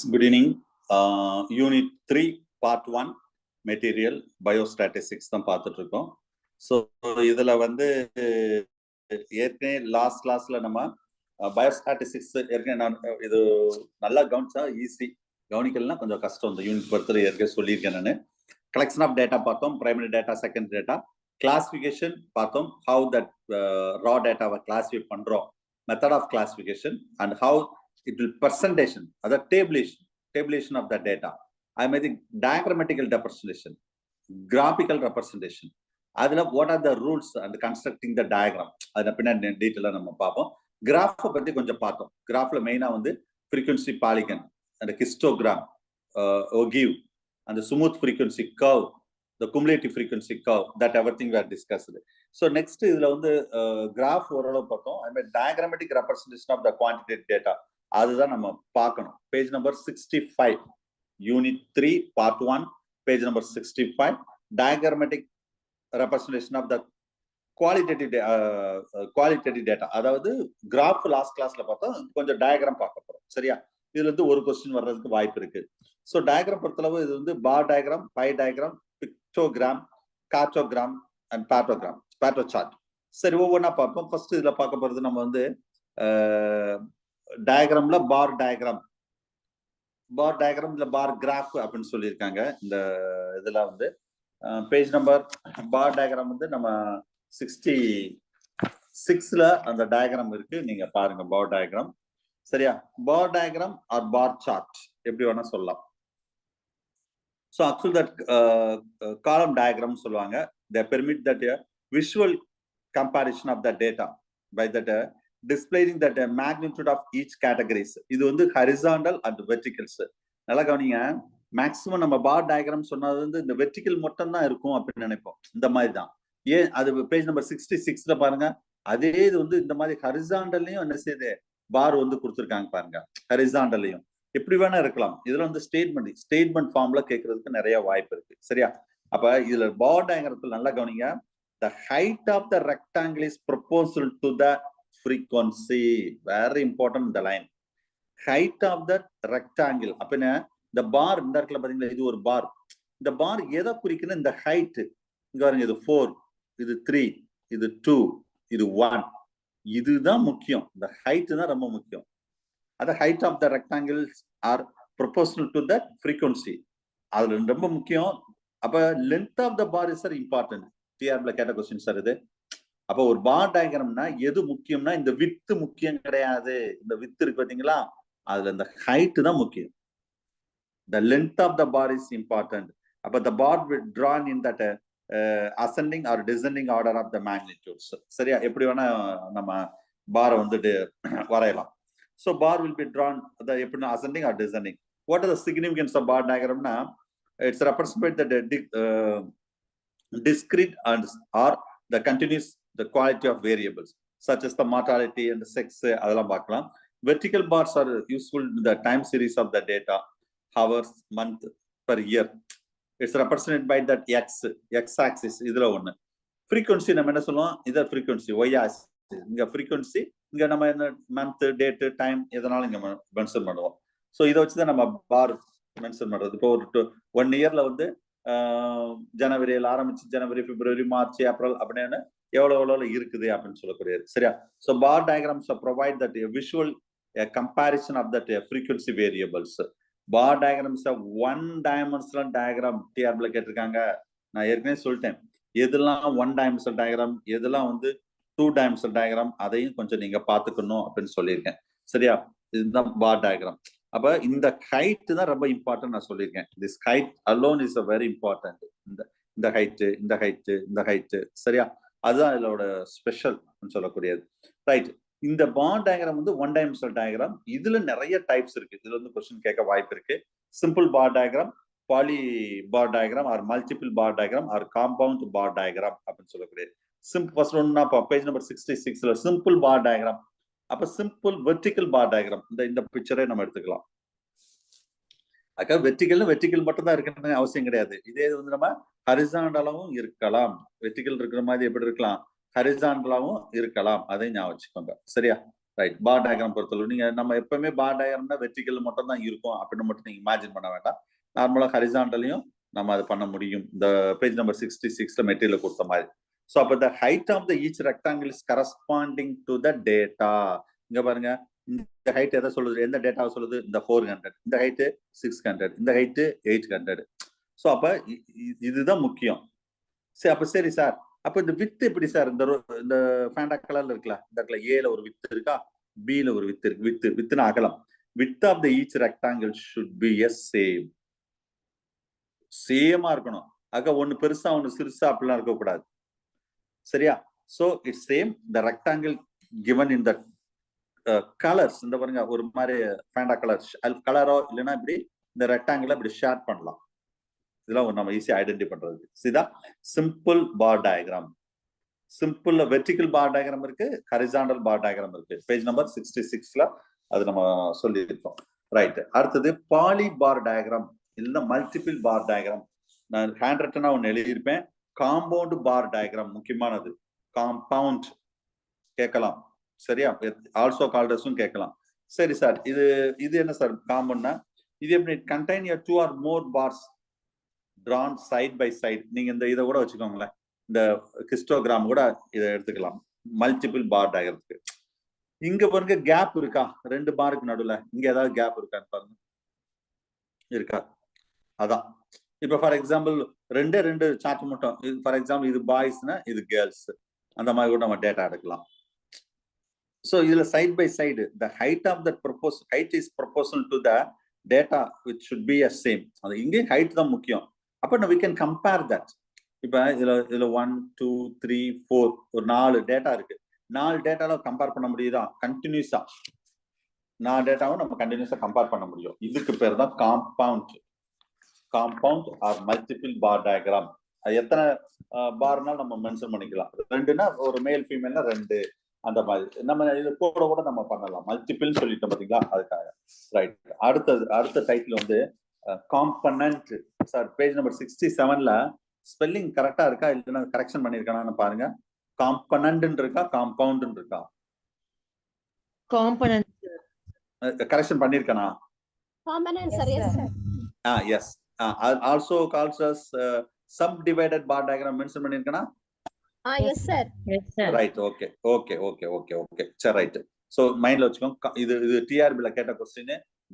Students, good evening. Unit 3, Part 1, Material, Biostatistics தான் பார்த்துட்டு இருக்கோம். ஸோ இதில் வந்து ஏற்கனவே லாஸ்ட் கிளாஸ்ல நம்ம பயோஸ்டாட்டிஸ்டிக்ஸ் ஏற்கனவே நான் இது நல்லா கவனிச்சா ஈஸி, கவனிக்கலன்னா கொஞ்சம் கஷ்டம். இந்த யூனிட் பொறுத்தவரை ஏற்கனவே சொல்லியிருக்கேன் நான். கலெக்ஷன் ஆஃப் டேட்டா பார்த்தோம், primary data, secondary data, classification பார்த்தோம், ஹவு தட் ரா டேட்டாவை கிளாஸிஃபை பண்ணுறோம், method of classification and how it will presentation, other tabulation of the data. I mean the diagrammatical representation, graphical representation. Adula what are the rules and constructing the diagram? Adha pinna detail la nama paapom. Graph பத்தி கொஞ்சம் பார்த்தோம். Graphல மெயினா வந்து frequency polygon and histogram, ogive and the smooth frequency curve, the cumulative frequency curve, that everything we are discussed. So next இதுல வந்து graph ஓரளவு பார்த்தோம். I mean diagrammatic representation of the quantitative data. அதுதான் நம்ம பார்க்கணும். Page number 65, unit 3, part 1, page number 65, diagrammatic representation of the qualitative data. அதாவது graph last கிளாஸ்ல பார்த்தோம், கொஞ்சம் டயக்ராம் பார்க்க போறோம். சரியா? இதுல இருந்து ஒரு கொஸ்டின் வர்றதுக்கு வாய்ப்பு இருக்கு. ஸோ டயக்ராம் பொறுத்தளவு இது வந்து bar diagram, pie diagram, pictogram, cartogram and பேட்டோகிராம், பேட்டோ சார்ட். சரி, ஒவ்வொன்றா பார்ப்போம். ஃபர்ஸ்ட் இதுல பார்க்க போறது நம்ம வந்து டயக்ராம்ல பார் டயக்ராம் இல்ல பார் கிராஃப் அப்படின்னு சொல்லியிருக்காங்க. இந்த இதுல வந்து பேஜ் நம்பர் பார் டயக்ராம் வந்து நம்ம 66ல அந்த டயக்ராம் இருக்கு, நீங்க பாருங்க பார் டயக்ராம். சரியா? பார் டயக்ராம் ஆர் பார் சார்ட் எப்படி வேணா சொல்லலாம். ஸோ ஆக்சுவல் தட் காலம் டயக்ராம் சொல்லுவாங்க. they permit that a visual comparison of the data by that displaying that magnitude of each categories. இது வந்து horizontal and verticals. நல்லா கவனிங்க, மேக்ஸிமம் நம்ம பார் டயக்ராம் சொன்னது வந்து இந்த வெர்டிக்கல் மட்டும் தான் இருக்கும் அப்படின்னு நினைப்போம். இந்த மாதிரி தான். ஏன் அது பேஜ் நம்பர் 66ல பாருங்க, அதே இது வந்து இந்த மாதிரி ஹரிசாண்டல்லையும் என்ன செய்யுது, பார் வந்து கொடுத்துருக்காங்க பாருங்க. ஹரிசாண்டல்லையும் எப்படி வேணா இருக்கலாம். இதுல வந்து ஸ்டேட்மெண்ட் ஃபார்ம்ல கேட்கறதுக்கு நிறைய வாய்ப்பு இருக்கு. சரியா? அப்ப இதுல பார் டயக்ராமத்துல நல்லா கவனிங்க, the height of the rectangle is proportional to the frequency. Very important the line. Height of that rectangle. அப்பனா இந்த பார் இந்த இடத்துல பாத்தீங்களா, இது ஒரு பார். இந்த பார் எதை குறிக்குது? இந்த ஹைட். இங்க பாருங்க, இது 4, இது 3, இது 2, இது 1. இதுதான் முக்கியம். இந்த ஹைட் தான் ரொம்ப முக்கியம். அந்த height of the rectangles are proportional to the frequency. அதுல ரொம்ப முக்கியம். அப்ப length of the bar is important. டிஆர்ல கேட்ட கொஸ்டின் சார் இது. அப்ப ஒரு பார் டயக்ராம்னா எது முக்கியம்னா இந்த வித்து முக்கியம் கிடையாது. இந்த வித்து இருக்கு பாத்தீங்களா, அதுல இந்த ஹைட் தான் முக்கியம். The length of the bar is important. அப்ப the bar will drawn in that ascending or descending order of the magnitudes. சரியா? எப்படி வேணா நம்ம பாரை வந்துட்டு வரையலாம். So bar will be drawn the எப்படின்னா ascending or descending. What is the significance of bar diagram? Na it's represented that discrete and or the continuous the quality of variables such as the mortality and the sex. அதெல்லாம் பார்க்கலாம். Vertical bars are useful in the time series of the data, hours, month, per year. It's represented by that x axis. இதுல ஒண்ணு frequency நம்ம என்ன சொல்லுவோம், இத frequency y axis. இங்க frequency, இங்க நம்ம என்ன month, date, time எதனால இங்க மென்ஷன் பண்ணுவோம். சோ இத வச்சு தான் நம்ம பார் மென்ஷன் பண்றது. இப்போ ஒரு 1 இயர்ல வந்து ஜனவரியில ஆரம்பிச்சு ஜனவரி, பிப்ரவரி, மார்ச், ஏப்ரல் அப்படின்னு எவ்வளவு இருக்குது அப்படின்னு சொல்லக்கூடியது. சரியா? So bar diagrams provide that a visual comparison of that frequency variables. Bar diagrams one dimensional diagram டிஆர்ல கேட்டிருக்காங்க. நான் ஏற்கனவே சொல்லிட்டேன், எதெல்லாம் 1 டைமென்ஷனல் டயக்ராம், எதெல்லாம் வந்து 2 டைமென்ஷனல் டயக்ராம், அதையும் கொஞ்சம் நீங்க பாத்துக்கணும் அப்படின்னு சொல்லியிருக்கேன். சரியா? இதுதான் பார் டயக்ராம். அப்ப இந்த ஹைட் தான் ரொம்ப இம்பார்ட்டன்ட் நான் சொல்லியிருக்கேன். This height alone is a very important. இந்த ஹைட் சரியா? அதுதான் இதோட ஸ்பெஷல் சொல்லக்கூடியது. ரைட். இந்த பார் டயக்ராம் வந்து 1 டைமென்ஷனல் டயக்ராம். இதுல நிறைய டைப்ஸ் இருக்கு. இதுல வந்து क्वेश्चन கேட்க வாய்ப்பு இருக்கு. Simple bar diagram, poly bar diagram or multiple bar diagram or compound bar diagram அப்படின்னு சொல்லக்கூடியது. சிம்பிள் ஃபர்ஸ்ட் ஒன்னா பேஜ் நம்பர் 66ல சிம்பிள் பார் டயக்ராம். அப்ப சிம்பிள் வெர்டிகல் பார் டயக்ராம் இந்த பிக்சரை நம்ம எடுத்துக்கலாம். அக்கா வெர்டிகல் மட்டும் தான் இருக்கணும்னு அவசியம் கிடையாது. இதே வந்து நம்ம ஹரிசாண்டலாவும் இருக்கலாம். வெர்டிகல் இருக்கிற மாதிரி எப்படி இருக்கலாம், ஹரிசாண்டலாவும் இருக்கலாம். அதை ஞாபகம் வச்சுக்கோங்க. சரியா? ரைட். பார் டயக்ராம் பொறுத்தளவு நீங்க நம்ம எப்பவுமே பார் டயக்ராம்னா வெர்டிகல் மட்டும் தான் இருக்கும் அப்படின்னு மட்டும் நீங்க இமேஜின் பண்ண வேண்டாம். நார்மலா ஹரிசாண்டலையும் நம்ம அது பண்ண முடியும். இந்த பேஜ் நம்பர் 66ல மெட்டீரியல் கொடுத்த மாதிரி. ஸோ அப்போ the height of the each rectangle is corresponding to the data. இங்க பாருங்க, இந்த ஹைட் எதை சொல்லுது, எந்த டேட்டாவை சொல்லுது? இந்த 400, இந்த ஹைட்டு 600, இந்த ஹைட்டு 800. ஸோ அப்ப இதுதான் முக்கியம். சரி, அப்ப சரி சார், அப்ப இந்த வித்து எப்படி சார்? இந்த ஃபேண்டா கலர்ல இருக்குல்ல, இந்த இடத்துல ஏல ஒரு வித்து இருக்கா, பில ஒரு வித்து இருக்கு. வித்துனா அகலம். Width of the each rectangle should be a same. சேமா இருக்கணும். அங்க ஒன்னு பெருசா ஒன்னு சிறுசா அப்படிலாம் இருக்கக்கூடாது. சரியா? So it's same. The rectangle given in the colours, இந்த பாருங்க ஒரு மாதிரி ஃபேண்டா கலரோ இல்லைன்னா இப்படி இந்த ரெக்டாங்கிள் இப்படி ஷேர் பண்ணலாம். இதெல்லாம் நம்ம ஈஸியா ஐடென்டிஃபை பண்றது. இதுதான் simple bar diagram. Simple vertical bar diagram இருக்கு, ஹரிசாண்டல் பார் டயக்ராம் இருக்கு. பேஜ் நம்பர் 66ல அது நம்ம சொல்லியிருக்கோம். ரைட். அடுத்தது பாலி பார் டயக்ராம் இல்ல மல்டிபிள் பார் டயக்ராம். நான் ஹேண்ட் ரிட்டனா ஒன்னு எழுதியிருப்பேன். காம்பவுண்ட் பார் டயக்ராம் முக்கியமானது. காம்பவுண்ட் கேட்கலாம். சரியா? ஆல்சோ கால்டர்ஸும் கேட்கலாம். சரி சார், இது என்ன சார் காம்பவுண்ட்னா? இது எப்படி contain a 2 or more bars drawn side by side. நீங்க இந்த இதை கூட வச்சுக்கோங்களேன், இந்த ஹிஸ்டோகிராம் கூட இதை எடுத்துக்கலாம் மல்டிபிள் பார் டயக்ராம்க்கு. இங்க பாருங்க கேப் இருக்கா? 2 பாருக்கு நடுவுல இங்க ஏதாவது கேப் இருக்கான்னு பாருங்க. இருக்கா? அதான். இப்ப ஃபார் எக்ஸாம்பிள் 2 சார்ட் மட்டும், ஃபார் எக்ஸாம்பிள் இது பாய்ஸ்னா இது கேர்ள்ஸ், அந்த மாதிரி கூட நம்ம டேட்டா எடுக்கலாம். So இதுல side by side the height of that height is proportional to the data which should be a same. அது இங்கே height தான் முக்கியம். அப்ப we can compare that. இப்ப இதுல 1 2 3 4 ஒரு 4 டேட்டா இருக்கு. 4 டேட்டால கம்பேர் பண்ண முடியுதா? கண்டினியூஸா 4 டேட்டாவும் நம்ம கண்டினியூஸா கம்பேர் பண்ண முடியும். இதுக்கு பேர் தான் compound R multiple bar diagram. எத்தனை பார்னாலும் நம்ம மென்ஷன் பண்ணிக்கலாம். 2னா ஒரு மேல் ஃபீமேல்னா 2, அந்த மாதிரி நம்ம இது கூட நம்ம பண்ணலாம். மல்டிபிள் சொல்லிட்டோம் பாத்தீங்களா, அதுக்காக. ரைட். அடுத்த டைட்டில் வந்து காம்பனன்ட். சார் பேஜ் நம்பர் 67ல ஸ்பெல்லிங் கரெக்டா இருக்கா இல்லைன்னா கரெக்ஷன் பண்ணிருக்கானு பாருங்க. காம்பனன்ட் இருக்கா, காம்பவுண்ட் இருக்கா? காம்பனன்ட். கரெக்ஷன் பண்ணிருக்கானா? Component sir. Yes sir. Yes. Also calls as subdivided bar diagram mention பண்ணிருக்கானா? Yes sir. Yes sir. Right. Okay. சரி, ரைட். சோ மைண்ட்ல வச்சுக்கோங்க. இது டிஆர்பில கேட்ட क्वेश्चन,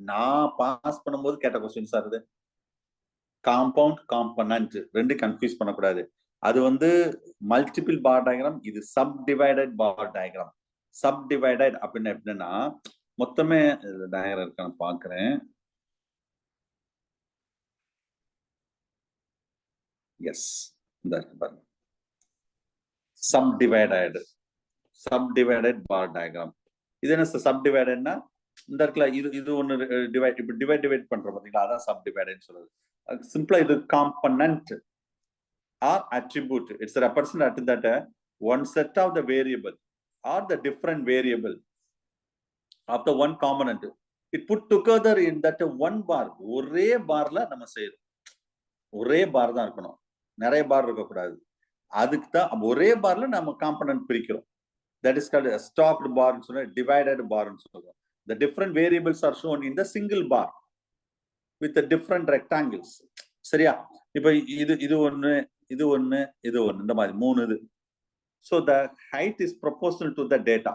நான் பாஸ் பண்ணும்போது கேட்ட क्वेश्चन சார். இது காம்பவுண்ட் காம்பனன்ட் 2 கன்ஃபியூஸ் பண்ணக்கூடாது. அது வந்து மல்டிபிள் பார் டயக்ராம், இது சப்டிவைடட் பார் டயக்ராம். சப்டிவைடட் அப்படின்னா எப்படின்னா மொத்தமே டயக்ராம் இருக்கான்னு பாக்குறேன். எஸ், இந்த இருக்கு பாருங்க. subdivided bar diagram. இது என்ன சப்டிவைடட்னா இந்த இடத்துல இது ஒன்னு டிவைட் பண்றோம் பாத்தீங்களா, அதான் சப்டிவைடட் சொல்றது. சிம்பிளா இது component or attribute. It's represent that one set of the variable or the different variable of the one component, it put together in that one bar. ஒரே பார்ல நம்ம செய்யறோம். ஒரே பார் தான் இருக்கணும், நிறைய பார் இருக்க கூடாது. அதுக்கு தான் ஒரே பார்ல நம்ம காம்பனன்ட் பிரிக்கிறோம். That is called a stocked bar, divided bar. The different variables are shown in the single bar with the different rectangles. சரியா? இப்போ இது ஒன்னு இந்த மாதிரி 3 இது. So the height is proportional to the data.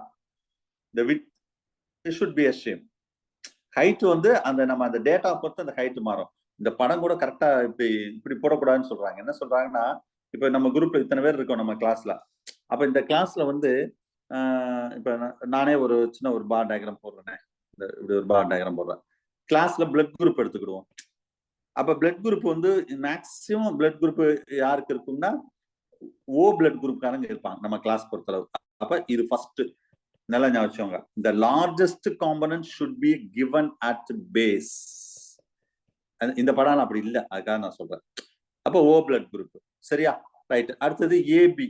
The width should be a same. Height வந்து நம்ம அந்த டேட்டா பொறுத்து அந்த ஹைட் மாறும். இந்த படம் கூட கரெக்டா இப்படி போடக்கூடாதுன்னு சொல்றாங்க. என்ன சொல்றாங்கன்னா, இப்ப நம்ம குரூப்ல இத்தனை பேர் இருக்கோம் நம்ம கிளாஸ்ல. அப்ப இந்த கிளாஸ்ல வந்து இப்ப நானே ஒரு சின்ன ஒரு பார் டயக்ராம் போடுறேன். இப்படி ஒரு பார் டயக்ராம் போடுறேன். கிளாஸ்ல பிளட் குரூப் எடுத்துக்கிடுவோம். அப்ப பிளட் குரூப் வந்து மேக்சிமம் பிளட் குரூப் யாருக்கு இருக்கும்னா ஓ பிளட் குரூப்காரங்க இருப்பாங்க நம்ம கிளாஸ் பொறுத்தளவு. அப்ப இது ஃபர்ஸ்ட் நல்லா ஞாபகம் வச்சுக்கோங்க. The largest component should be given at base. இந்த படம் அப்படி இல்லை, அதுக்காக நான் சொல்றேன். அப்போ ஓ பிளட் குரூப். சரியா? ரைட். அடுத்தது ஏபி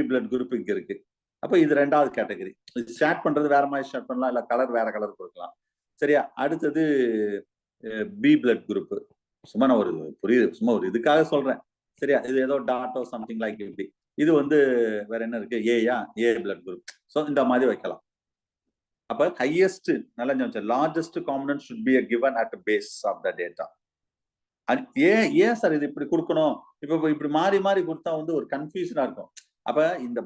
பிளட் குரூப் இங்க இருக்கு. அப்ப இது 2வது கேட்டகரி. இது ஷேர் பண்றது வேற மாதிரி ஷேர் பண்ணலாம், இல்ல கலர் வேற கலர் கொடுக்கலாம். சரியா? அடுத்தது பி பிளட் குரூப். சும்மா நான் ஒரு புரியுது, சும்மா ஒரு இதுக்காக சொல்றேன். சரியா? இது ஏதோ டாட்டோ சம்திங் லைக் இப்படி. இது வந்து வேற என்ன இருக்கு, ஏ பிளட் குரூப். ஸோ இந்த மாதிரி வைக்கலாம். அப்ப ஹையஸ்ட் நல்லா largest component should be a given at the base of the data. ஏன் சார் இது இப்படி கொடுக்கணும், இப்படி மாறி மாறி கொடுத்தா வந்து ஒரு கன்ஃபியூஷனா இருக்கும். அப்ப இந்த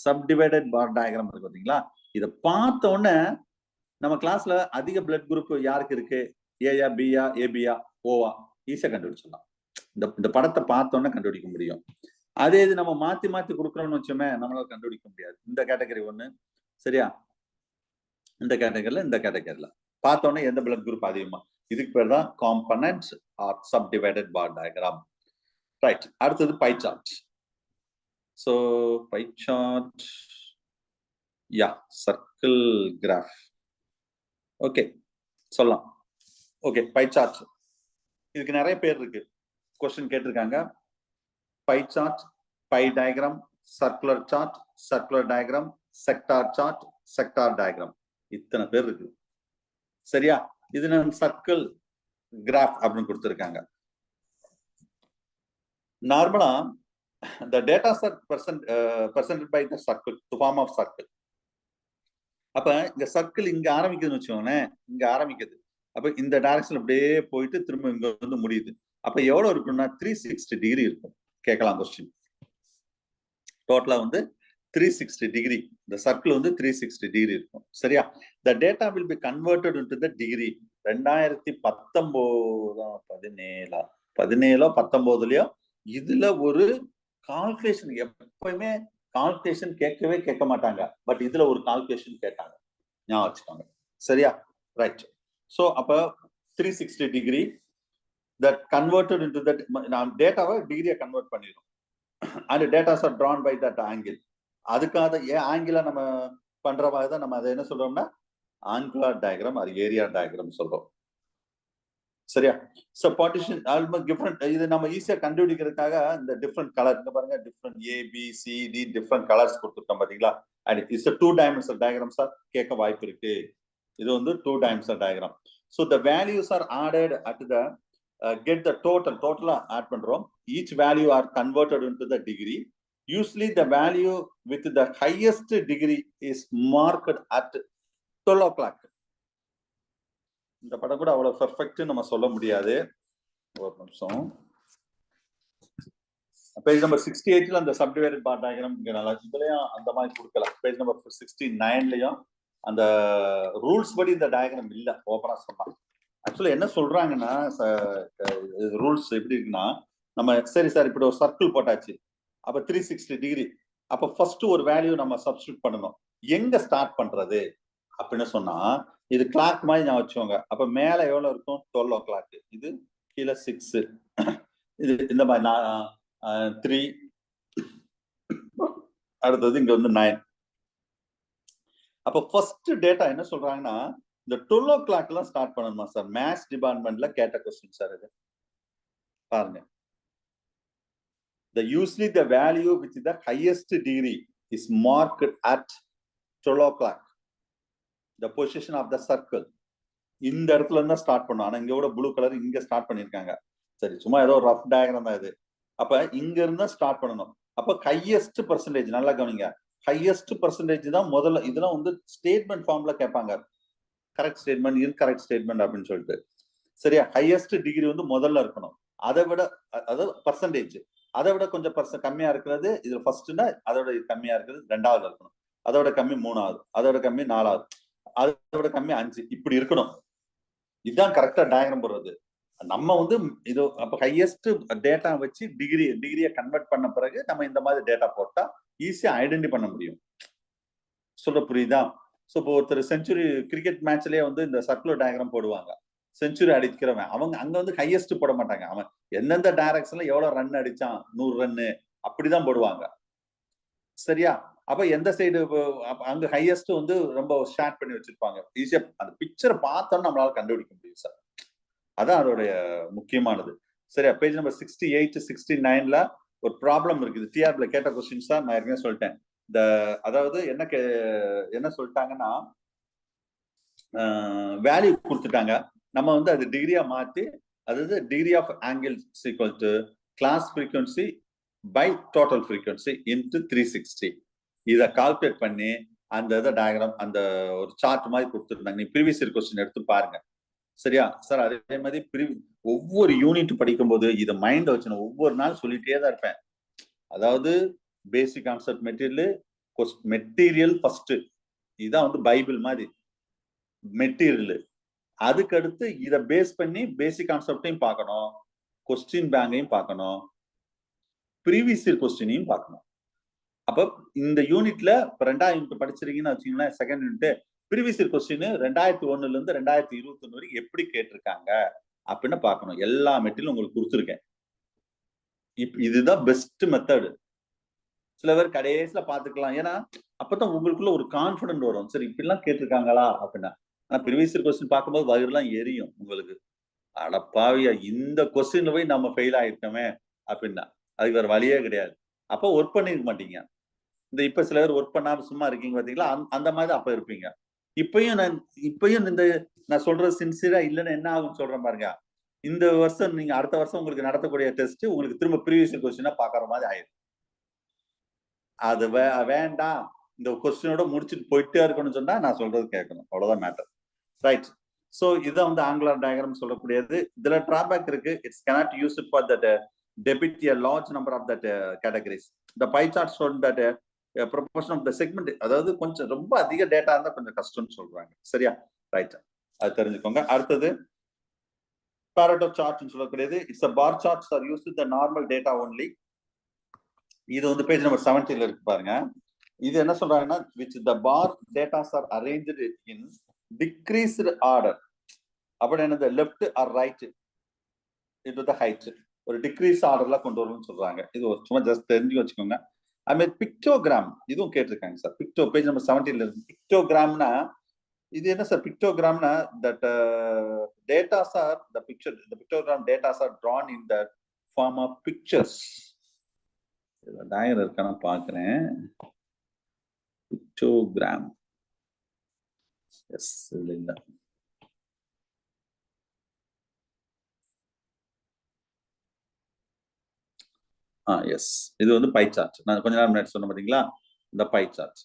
சப்டிவைடட் பார் டயக்ராம் இருக்கு பாத்தீங்களா, இத பார்த்த உடனே நம்ம கிளாஸ்ல அதிக பிளட் குரூப் யாருக்கு இருக்கு, ஏயா பியா ஏபியா ஓவா ஈஸியா கண்டுபிடிச்சிடலாம். இந்த படத்தை பார்த்த உடனே கண்டுபிடிக்க முடியும். அதே இது நம்ம மாத்தி மாத்தி கொடுக்குறோம்னு வச்சோமே, நம்மளால கண்டுபிடிக்க முடியாது. இந்த கேட்டகரி ஒண்ணு சரியா, இந்த கேட்டகரியில பார்த்த உடனே எந்த பிளட் குரூப் அதிகமா, இதுக்கு பேர் தான் component or subdivided bar diagram. Right, அடுத்தது pie chart. So pie chart, யா சர்க்கிள் கிராஃப். ஓகே சொல்லலாம். ஓகே பை சார்ட், இதுக்கு நிறைய பேர் இருக்கு, क्वेश्चन கேட்டிருக்காங்க. Pie chart, pie diagram, circular chart, circular diagram, sector chart, sector diagram, இத்தனை பேர் இருக்கு சரியா. இது நான் சர்க்கிள் கிராஃப் அப்படின்னு கொடுத்திருக்காங்க. நார்மலா the data are presented by the circle, the form of circle. அப்ப இந்த சர்க்கிள் இங்க ஆரம்பிக்குதுன்னு வச்சுக்கோங்களேன், இங்க ஆரம்பிக்குது. அப்ப இந்த டைரக்ஷன் அப்படியே போயிட்டு திரும்ப இங்க வந்து முடியுது. அப்ப எவ்வளவு இருக்குன்னா 360 டிகிரி இருக்கும். கேட்கலாம் கொஸ்டின். டோட்டலா வந்து 360 டிகிரி, இந்த சர்க்கிள் வந்து 360 டிகிரி இருக்கும் சரியா. the data will be converted into the degree. 2017 இதுல ஒரு கால்குலேஷன், எப்பவுமே கால்குலேஷன் கேட்க மாட்டாங்க, பட் இதுல ஒரு கால்குலேஷன் கேட்டாங்க, ஞாபகம் வச்சுக்கோங்க சரியா. ரைட், சோ அப்ப 360 degree that converted into that, நாம் டேட்டாவை டிகிரியை கன்வெர்ட் பண்ணிடும். and data are drawn by that angle. அதுக்காக ஏன் ஆங்கிளா நம்ம பண்ற மாதிரி தான் நம்ம அதை என்ன சொல்றோம்னா angular diagram R area diagram சொல்றோம் சரியா. சோ பார்ட்டிஷன் ஆல்மோஸ்ட் டிஃபரெண்ட், இது நம்ம ஈஸியா கண்டுபிடிக்கிறதுக்காக இந்த டிஃபரெண்ட் கலர் இங்க பாருங்க, different A B C D different colours கொடுத்துட்டோம் பாத்தீங்களா. And it's a 2-dimensional diagram sir கேட்க வாய்ப்பு இருக்கு. இது வந்து 2-dimensional diagram. so the values are added at the get the total add பண்றோம். each value are converted into the degree. usually the value with the highest degree is marked at 12 o'clock. இந்த படம் கூட அவ்வளவு perfect நம்ம சொல்ல முடியாது. ஒரு நிமிஷம், பேஜ் நம்பர் 68ல அந்த சப்டிவைடட் பார் டயக்ராம் இங்க நல்லா இதுலயும் அந்த மாதிரி கொடுக்கலாம். பேஜ் நம்பர் 69லயும் அந்த ரூல்ஸ் படி இந்த டயக்ராம் இல்ல, ஓபனா சொல்லலாம். ஆக்சுவலா என்ன சொல்றாங்கன்னா ரூல்ஸ் எப்படி இருக்குன்னா, நம்ம சரி சார் இப்படி ஒரு சர்க்கிள் போட்டாச்சு, அப்ப 360 டிகிரி, அப்ப ஃபர்ஸ்ட் ஒரு வேல்யூ நம்ம சப்ஸ்டிட்யூட் பண்ணணும். எங்க ஸ்டார்ட் பண்றது அப்படின்னு சொன்னா, இது கிளாக் மாதிரி நான் வச்சுக்கோங்க. அப்ப மேல எவ்வளவு இருக்கும், 12 o'clock, இது கீழே 6, இது இந்த மாதிரி 3, அடுத்தது இங்க வந்து 9. அப்ப ஃபர்ஸ்ட் டேட்டா என்ன சொல்றாங்கன்னா, இந்த 12 o'clock எல்லாம் ஸ்டார்ட் பண்ணணுமா சார்? மேத்ஸ் டிபார்ட்மெண்ட்ல கேட்ட கொஸ்டின் சார் இது. பாருங்க, usually the value which is the highest degree is marked at 12 o'clock. The position of the circle. இந்த இடத்துல இருந்தா ஸ்டார்ட் பண்ணும். ஆனா இங்க ப்ளூ கலர் இங்க ஸ்டார்ட் பண்ணிருக்காங்க. சரி, சும்மா ஏதோ ரஃப் டயக்ராம் தான் இது. அப்ப இங்க இருந்தா ஸ்டார்ட் பண்ணணும். அப்ப ஹையஸ்ட் பெர்சன்டேஜ், நல்லா கவனிங்க, ஹையஸ்ட் பெர்சன்டேஜ் தான் முதல்ல. இதெல்லாம் வந்து ஸ்டேட்மெண்ட் ஃபார்ம்ல கேட்பாங்க, கரெக்ட் ஸ்டேட்மெண்ட், இன்கரெக்ட் ஸ்டேட்மெண்ட் அப்படின்னு சொல்லிட்டு சரியா. ஹையஸ்ட் டிகிரி வந்து முதல்ல இருக்கணும். அதை விட, அதாவது பர்சன்டேஜ், அதை விட கொஞ்சம் கம்மியா இருக்கிறது இதுல ஃபர்ஸ்ட்னா, அதோட கம்மியா இருக்கிறது ரெண்டாவது இருக்கணும், அதோட கம்மி மூணாவது, அதோட கம்மி நாலாவது, அதோட கம்மி 5, இப்படி இருக்கணும். இதுதான் கரெக்டா டயக்ராம் போடுறது. நம்ம வந்து இது அப்ப ஹையஸ்ட் டேட்டா வச்சு டிகிரியை கன்வெர்ட் பண்ண பிறகு நம்ம இந்த மாதிரி டேட்டா போட்டா ஈஸியா ஐடென்டி பண்ண முடியும். சொல்ற புரியுதா? சோ இப்போ ஒருத்தர் செஞ்சுரி கிரிக்கெட் மேட்ச்லயே வந்து இந்த சர்க்குலர் டயக்ராம் போடுவாங்க. செஞ்சுரி அடிக்கிறவன் அவங்க அங்க வந்து ஹையஸ்ட் போட மாட்டாங்க, அவன் எந்தெந்த டைரக்ஷன்ல எவ்வளவு ரன் அடிச்சான், 100 ரன்னு அப்படிதான் போடுவாங்க சரியா. அப்ப எந்த சைடு அங்க ஹையஸ்ட் வந்து ரொம்ப ஷேர் பண்ணி வச்சிருப்பாங்க. ஈஸியா அந்த பிக்சரை பார்த்தோம்னா நம்மளால கண்டுபிடிக்க முடியும் சார். அதான் அதோடைய முக்கியமானது சரியா. பேஜ் நம்பர் 68, 69ல ஒரு ப்ராப்ளம் இருக்குது. டிஆர்பில கேட்ட கொஸ்டின்ஸ் தான் நான் ஏற்கனவே சொல்லிட்டேன். அதாவது என்ன சொல்லிட்டாங்கன்னா, வேல்யூ கொடுத்துட்டாங்க, நம்ம வந்து அது டிகிரியா மாத்தி, அதாவது degree of angle equal to class frequency by total frequency into 360. இதை கால்குலேட் பண்ணி அந்த டயக்ராம் அந்த ஒரு சார்ட் மாதிரி கொடுத்துருந்தாங்க. நீ ப்ரீவியஸ் இயர் கொஸ்டின் எடுத்து பாருங்க. சரியா சார்? அதே மாதிரி ஒவ்வொரு யூனிட் படிக்கும்போது இதை மைண்ட்ல வச்சு ஒவ்வொரு நாள் சொல்லிட்டே தான் இருப்பேன். அதாவது பேசிக் கான்செப்ட் மெட்டீரியல் ஃபர்ஸ்ட். இதான் வந்து பைபிள் மாதிரி மெட்டீரியல். அதுக்கு அடுத்து இதை பேஸ் பண்ணி பேசிக் கான்செப்டையும் பார்க்கணும், கொஸ்டின் பேங்கையும் பார்க்கணும், ப்ரீவியஸ் இயர் கொஸ்டினையும் பார்க்கணும். அப்ப இந்த யூனிட்ல 2வது யூனிட் படிச்சிருக்கீங்கன்னு வச்சுக்கீங்களேன், second unit previous year question 2001 இருந்து 2021 வரைக்கும் எப்படி கேட்டிருக்காங்க அப்படின்னு பார்க்கணும். எல்லா மெட்டீரியலும் உங்களுக்கு கொடுத்துருக்கேன். இதுதான் பெஸ்ட் மெத்தடு. சில பேர் கடைசியில பாத்துக்கலாம். ஏன்னா அப்பதான் உங்களுக்குள்ள ஒரு கான்பிடன்ட் வரும். சரி இப்படிலாம் கேட்டிருக்காங்களா அப்படின்னா. ஆனா ப்ரீவியஸ் இயர் கொஸ்டின் பார்க்கும்போது வயிறுலாம் எரியும் உங்களுக்கு. அடப்பாவியா இந்த கொஸ்டின்ல போய் நம்ம ஃபெயில் ஆயிருக்கோமே அப்படின்னா அதுக்கு வேற வழியே கிடையாது. அப்ப ஒர்க் பண்ணிருக்க மாட்டீங்க. இப்ப சில பேர் ஒர்க் பண்ணாம சும்மா இருக்கீங்க பாத்தீங்களா, அந்த மாதிரி அப்ப இருப்பீங்க. இப்பயும் இந்த நான் சொல்றது சின்சியரா இல்லைன்னு என்ன ஆகும் சொல்றேன் பாருங்க. இந்த வருஷம் நீங்க அடுத்த வருஷம் உங்களுக்கு நடத்தக்கூடிய டெஸ்ட் உங்களுக்கு திரும்ப ப்ரீவியஸ் இயர் கொஸ்டினா பாக்குற மாதிரி ஆயிடும். அது வேண்டாம், இந்த கொஸ்டினோட முடிச்சுட்டு போயிட்டே இருக்கணும்னு சொன்னா நான் சொல்றது கேட்கணும். அவ்வளவுதான் மேட்டர். ரைட். சோ இதான் வந்து ஆங்குலர் டயக்ராம் சொல்லக்கூடியது. இதுல டிராபேக் இருக்கு. It's cannot use it for that depict a large number of that categories. The pie chart showed that a proportion of the segment, அதாவது கொஞ்சம் ரொம்ப அதிக டேட்டா இருந்தா கொஞ்சம் கஷ்டம்னு சொல்றாங்க. சரியா? ரைட். அது தெரிஞ்சுக்கோங்க. அடுத்தது Pareto chart ன்னு சொல்லக்கூடியது. It's a bar charts are used with the normal data only. இது வந்து பேஜ் நம்பர் 70ல இருக்கு பாருங்க. இது என்ன சொல்றாங்கன்னா which the bar data are arranged in decreased order. அப்படி என்னது left or right into the height. ஒரு டிக்ரீஸ் ஆர்டர்ல கொண்டு வரணும்னு சொல்றாங்க. இது ஒரு சும்மா ஜஸ்ட் தெரிஞ்சு வச்சுக்கோங்க. I mean பிக்டோகிராம் இதுவும் கேட்டிருக்காங்க சார். பேஜ் நம்பர் 70ல இருக்கு. பிக்டோகிராம்னா இது என்ன sir? பிக்டோகிராம்னா that datas are the pictogram datas are drawn in the form of pictures. டயர் இருக்கான பாக்குறேன். பிக்டோகிராம் எஸ் இல்ல எஸ் இது வந்து பை சார்ட். நான் கொஞ்ச நேரம் முன்னாடி சொன்ன பாத்தீங்களா இந்த பை சார்ட்.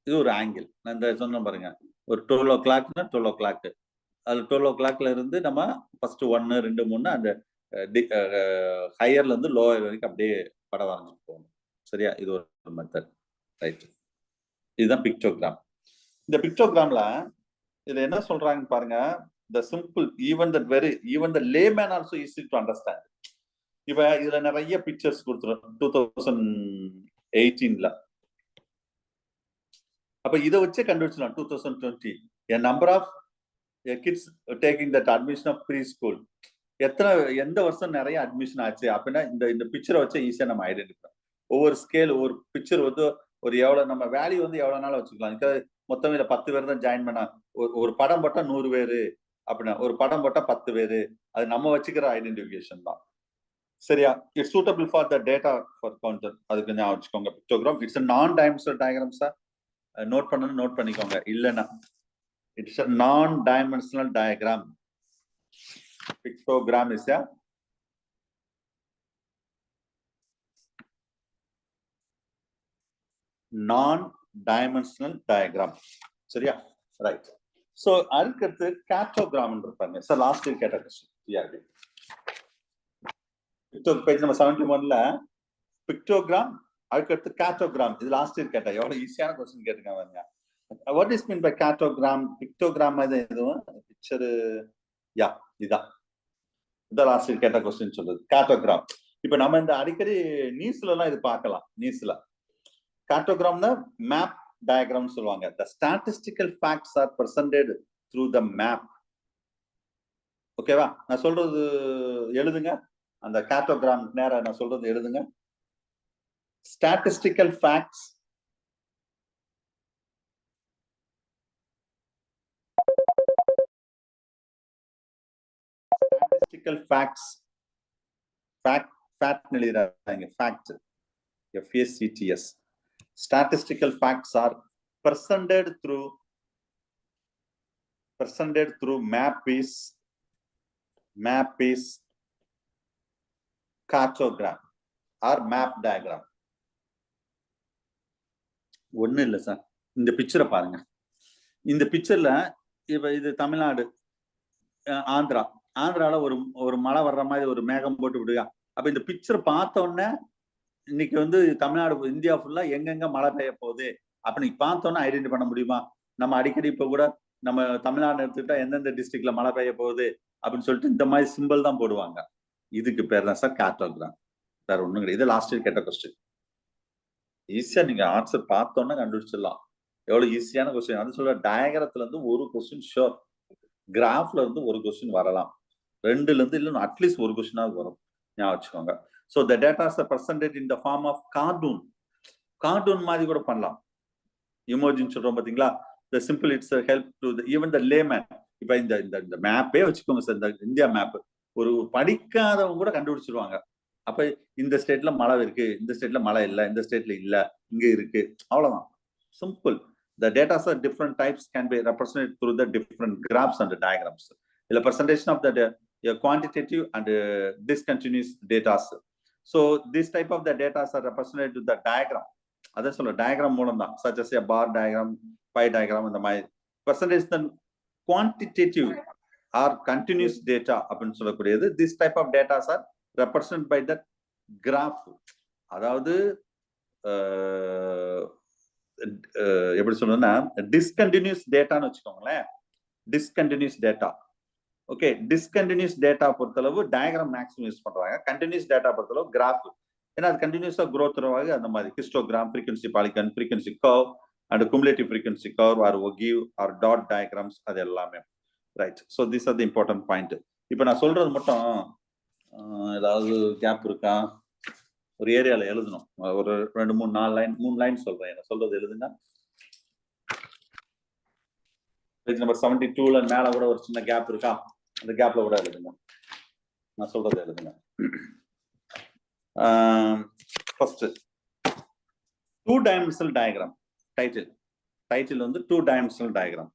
இது ஒரு ஆங்கிள். நான் இந்த சொன்ன பாருங்க ஒரு 12 o'clockனா 12 o'clock. அது 12 o'clockல இருந்து நம்ம ஃபர்ஸ்ட் 1 2 3 அந்த ஹையர்ல இருந்து லோயர் வரைக்கும் அப்படியே படம் வரைஞ்சிட்டு போகணும். சரியா? இது ஒரு மெத்தட். ரைட். இதுதான் பிக்டோகிராம். இந்த பிக்டோகிராம்ல இதுல என்ன சொல்றாங்கன்னு பாருங்க. the simple even the layman also easy to understand. இப்ப இதுல நிறைய பிக்சர்ஸ் கொடுத்துரும் 2018ல. அப்ப இதை வச்சே கண்டுபிடிச்சலாம் 2020 a number of kids taking that admission of preschool. எந்த வருஷம் நிறைய அட்மிஷன் ஆச்சு அப்படின்னா இந்த பிக்சரை வச்சு ஈஸியா நம்ம ஐடென்டிஃபை. ஒவ்வொரு ஸ்கேல் ஒவ்வொரு பிக்சர் வந்து ஒரு எவ்வளவு நம்ம வேல்யூ வந்து எவ்வளவு நாள் வச்சுக்கலாம். மொத்தம் இல்ல 10 பேர் தான் ஜாயின் பண்ணா ஒரு படம் போட்டா 100 பேரு அப்படின்னா ஒரு படம் போட்டா 10 பேரு. அது நம்ம வச்சுக்கிற ஐடென்டிபிகேஷன் தான். சரியா? It's suitable for the data for counter. அதுக்கு ஞாபகம் வச்சுக்கோங்க. Pictogram it's non dimensional diagram sir. Note பண்ணணும், நோட் பண்ணிக்கோங்க. இல்லைன்னா it's a non-dimensional diagram. Pictogram is a non-dimensional diagram. சரியா? ரைட். சோ அடுத்து கேட்டோகிராம் இருப்பாங்க சார். லாஸ்ட் இயர் கேட்ட கொஸ்டின் டிஆர்பி. பேஜ் நம்பர் 71ல பிக்டோகிராம் அடுத்து கேட்டோகிராம். இது லாஸ்ட் இயர் கேட்ட எவ்வளவு ஈஸியான கொஸ்டின் கேட்டிருக்காங்க. What is mean by cartogram? Pictogram எதுவும் பிக்சர் இதான் லாஸ்ட் இயர் கேட்ட கொஸ்டின் சொல்றது கேட்டோகிராம். இப்ப நம்ம இந்த அடிக்கடி நியூஸ்ல எல்லாம் இது பார்க்கலாம். நியூஸ்ல கேட்டோகிராம்னா மேப் டயக்ராம் சொல்லுவாங்க. the statistical facts are presented through the map. ஓகேவா? நான் சொல்றது எழுதுங்க. அந்த கேட்டோகிராம் நேரா நான் சொல்றது எழுதுங்க. statistical facts fact எழுதுறாங்க. fact FACTS. Statistical facts are presented through map is cartogram or map diagram. ஒண்ணு இல்ல சார். இந்த பிக்சரை பாருங்க. இந்த பிக்சர்ல இப்ப இது தமிழ்நாடு, ஆந்திரால ஒரு மழை வர்ற மாதிரி ஒரு மேகம் போட்டு விடுங்க. அப்ப இந்த பிக்சர் பார்த்த உடனே இன்னைக்கு வந்து தமிழ்நாடு, இந்தியா ஃபுல்லா எங்கெங்க மழை பெய்ய போகுது அப்படி பார்த்தோன்னா ஐடென்டி பண்ண முடியுமா? நம்ம அடிக்கடி இப்ப கூட நம்ம தமிழ்நாடு எடுத்துக்கிட்டா எந்தெந்த டிஸ்ட்ரிக்ட்ல மழை பெய்ய போகுது அப்படின்னு சொல்லிட்டு இந்த மாதிரி சிம்பிள் தான் போடுவாங்க. இதுக்கு பேர் தான் சார் கார்டோகிராம். வேற ஒண்ணும் கிடையாது. இது லாஸ்ட் இயர் கேட்ட கொஸ்டின். ஈஸியா நீங்க ஆன்சர் பார்த்தோன்னா கண்டுபிடிச்சிடலாம். எவ்வளவு ஈஸியான கொஸ்டின். அது சொல்ற டயகிரத்துல இருந்து ஒரு கொஸ்டின் ஷோர், கிராஃப்ல இருந்து ஒரு கொஸ்டின் வரலாம், 2ல இருந்து இல்ல அட்லீஸ்ட் ஒரு கொஸ்டினாவது வரும். ஞாபகம் வச்சுக்கோங்க. So the data is presented in the form of cartoon மாதிரி கூட பண்ணலாம். இமோஜின்னு சொல்றோம் பாத்தீங்களா? The simple it's a help to the even the layman. இப்ப இந்த மேப்பே வச்சுக்கோங்க சார், இந்த இந்தியா மேப் ஒரு படிக்காதவங்க கூட கண்டுபிடிச்சிருவாங்க. அப்ப இந்த ஸ்டேட்ல மழை இருக்கு, இந்த ஸ்டேட்ல மழை இல்ல, இந்த ஸ்டேட்ல இல்ல, இங்க இருக்கு, அவ்வளவுதான். Simple. The data are different types can be represented through the different graphs and diagrams. The presentation of the quantitative and discontinuous data. So this type of the data are represented with the diagram. That's all diagram மூலம் தான், such as a bar diagram, pie diagram and the my percentage the quantitative or continuous data அப்படின்னு சொல்லக்கூடியது. This type of data are represented by the graph. அதாவது எப்படி சொல்றதுன்னா discontinuous டேட்டான்னு வச்சுக்கோங்களேன். Discontinuous data. Okay, discontinuous data பொறுத்தளவு diagram maximum use பண்றாங்க. Continuous data பொறுத்தளவு கிராஃப். ஏன்னா அது கண்டினியூஸா growth ஆகுது. அந்த மாதிரி histogram, frequency polygon, frequency curve and cumulative frequency curve or ogive or dot diagrams, அது எல்லாமே right. So this are the important point. இப்போ நான் சொல்றது மட்டும் ஏதாவது கேப் இருக்கா? ஒரு ஏரியால எழுதணும். ஒரு 2 3 4 லைன் 3 லைன் சொல்றேன். என்ன சொல்றது எழுதுங்க. பேஜ் நம்பர் 72ல மேல கூட ஒரு சின்ன கேப் இருக்கா? அந்த கேப்ல கூட எழுதுங்க. நான் சொல்றது எழுதுங்க. First 2 dimensional diagram. டைட்டில் வந்து 2 dimensional diagram.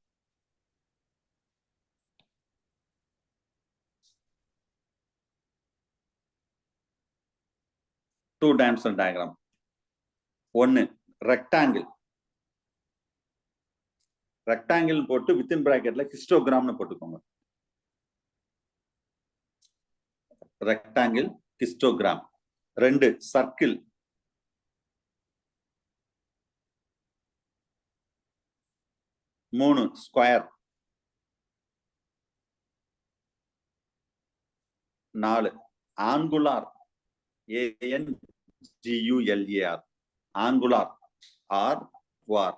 Two-dimensional diagram. 1 rectangle. rectangle போட்டு within bracketல ஹிஸ்டோகிராம்னு போட்டுக்கோங்க. rectangle, histogram. 2 circle. 3 square. 4 angular. ANGULAR. angular or war.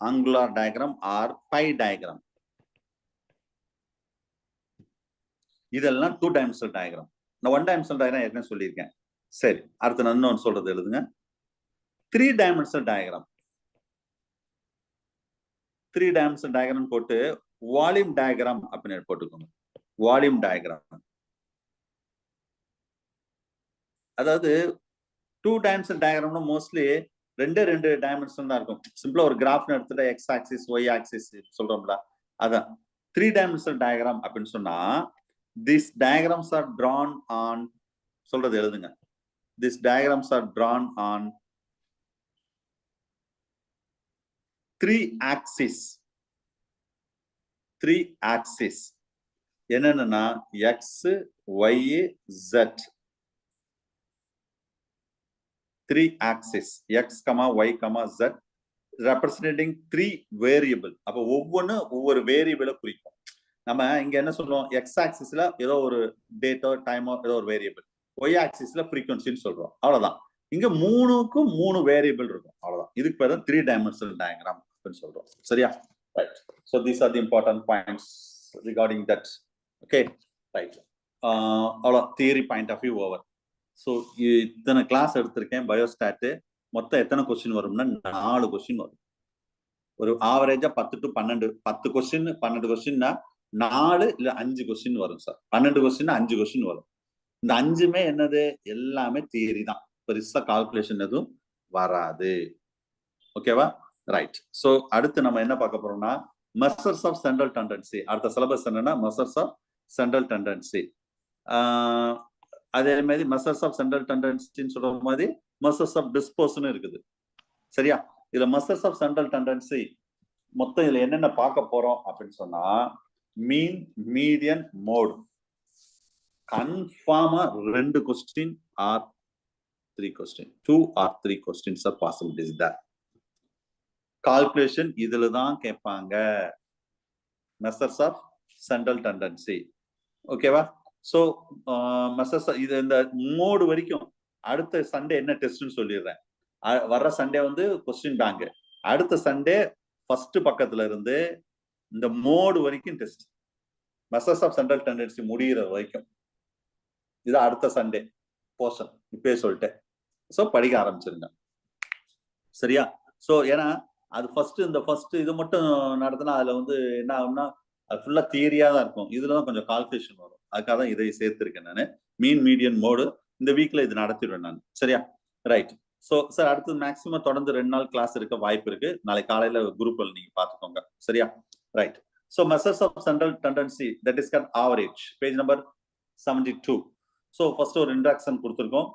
angular diagram or pie diagram. இதெல்லாம் 2 dimensional diagram. நான் 1 dimensional diagram ஏற்கனவே சொல்லியிருக்கேன். சரி, அடுத்து நான் இன்னொன்று சொல்றது எழுதுங்க. 3 dimensional diagram. 3 dimensional diagram போட்டு வால்யூம் diagram அப்படின்னு போட்டுக்கோங்க. Volume diagram. அதாவது 2 dimensional diagramனா மோஸ்ட்லி 2 டைமென்ஷன் தான் இருக்கும். சிம்பிளா ஒரு கிராஃப்னு எடுத்துட்டா எக்ஸ் ஆக்சிஸ் ஒய் ஆக்சிஸ் சொல்றோம்ல, அதான் 3 dimensional diagram அப்படின்னு சொன்னா these diagrams are drawn on, சொல்றது எழுதுங்க. These diagrams are drawn on 3 axes. 3 axes என்னன்னா x, y, z. 3 axes x, y, z representing 3 variable. அப்ப ஒவ்வொரு வேரியபிளை குறிக்கும். நம்ம இங்க என்ன சொல்றோம், எக்ஸ் ஆக்சிஸ்ல ஏதோ ஒரு டேட்டோ டைமோ ஏதோ ஒரு வேரியபிள், ஒய் ஆக்சிஸ்ல ஃப்ரீக்வன்சின்னு சொல்றோம், அவ்வளவுதான். இங்க 3க்கும் 3 வேரியபிள் இருக்கும், அவ்வளவுதான். இதுக்கு பேர் 3 dimensional diagram அப்படின்னு சொல்றோம். சரியா? Right. So these are the important points regarding that. Okay, right. அவ்வளோ theory point of view over. So இத்தனை கிளாஸ் எடுத்திருக்கேன். பயோஸ்டாட்டு மொத்தம் எத்தனை கொஸ்டின் வரும்னா 4 கொஸ்டின் வரும். ஒரு ஆவரேஜா 10 to 12, 10 கொஸ்டின் 12 கொஸ்டின்னா 4 இல்ல 5 கொஸ்டின் வரும் சார். 12 கொஸ்டின் 5 கொஸ்டின் வரும். இந்த 5மே என்னது, எல்லாமே தியரி தான், பெருசா கால்குலேஷன் எதுவும் வராது. ஓகேவா? ரைட். ஸோ அடுத்து நம்ம என்ன பார்க்க போறோம்னா மெஷர்ஸ் ஆஃப் சென்ட்ரல் டெண்டன்சி. அடுத்த சிலபஸ் என்னன்னா மெஷர்ஸ் ஆஃப் சென்ட்ரல் டெண்டன்சி. அதே மாதிரி மெஷர்ஸ் ஆஃப் சென்ட்ரல் டெண்டன்சின்னு சொல்ற மாதிரி மெஷர்ஸ் ஆஃப் டிஸ்போஸ்ன்னு இருக்குது. சரியா? இதுல மெஷர்ஸ் ஆஃப் சென்ட்ரல் டெண்டன்சி மொத்தம் இதுல என்னென்ன பார்க்க போறோம் அப்படின்னு சொன்னா, மீன், மீடியன், மோட். கன்ஃபார்மா 2 question or 3 question, 2 or 3 questions are possibilities there. Calculation இதுல தான் கேட்பாங்க. Measures of central tendency. ஓகேவா? சோ மெஷர்ஸ் இது இந்த மோடு வரைக்கும். அடுத்த சண்டே என்ன டெஸ்ட்னு சொல்லிடுறேன். வர்ற சண்டே வந்து கொஸ்டின் பேங்க். அடுத்த சண்டே ஃபர்ஸ்ட் பக்கத்துல இருந்து இந்த மோடு வரைக்கும் test. Measures of central tendency முடிகிற வரைக்கும். இது அடுத்த சண்டே போர்ஷன். இப்பயே சொல்லிட்டேன். சோ படிக்க ஆரம்பிச்சிருங்க. சரியா? சோ ஏன்னா அது ஃபர்ஸ்ட் இது மட்டும் நடத்தினா அதுல வந்து என்ன ஆகும்னா அது ஃபுல்லா தியரியா தான் இருக்கும். இதுலதான் கொஞ்சம் கால்குலேஷன் வரும். அதுக்காக தான் இதை சேர்த்திருக்கேன் நான். மீன், மீடியன், மோடு இந்த வீக்ல இது நடத்திடுவேன் நான். சரியா? ரைட். சோ சார் அடுத்து மேக்ஸிமம் தொடர்ந்து 2 நாள் கிளாஸ் இருக்க வாய்ப்பு இருக்கு. நாளைக்கு காலையில குரூப்ல நீங்க பாத்துக்கோங்க. சரியா? Right. So measures of central tendency that is called average. Page number 72. So first ஒரு இன்ட்ரோடக்ஷன் கொடுத்திருக்கோம்.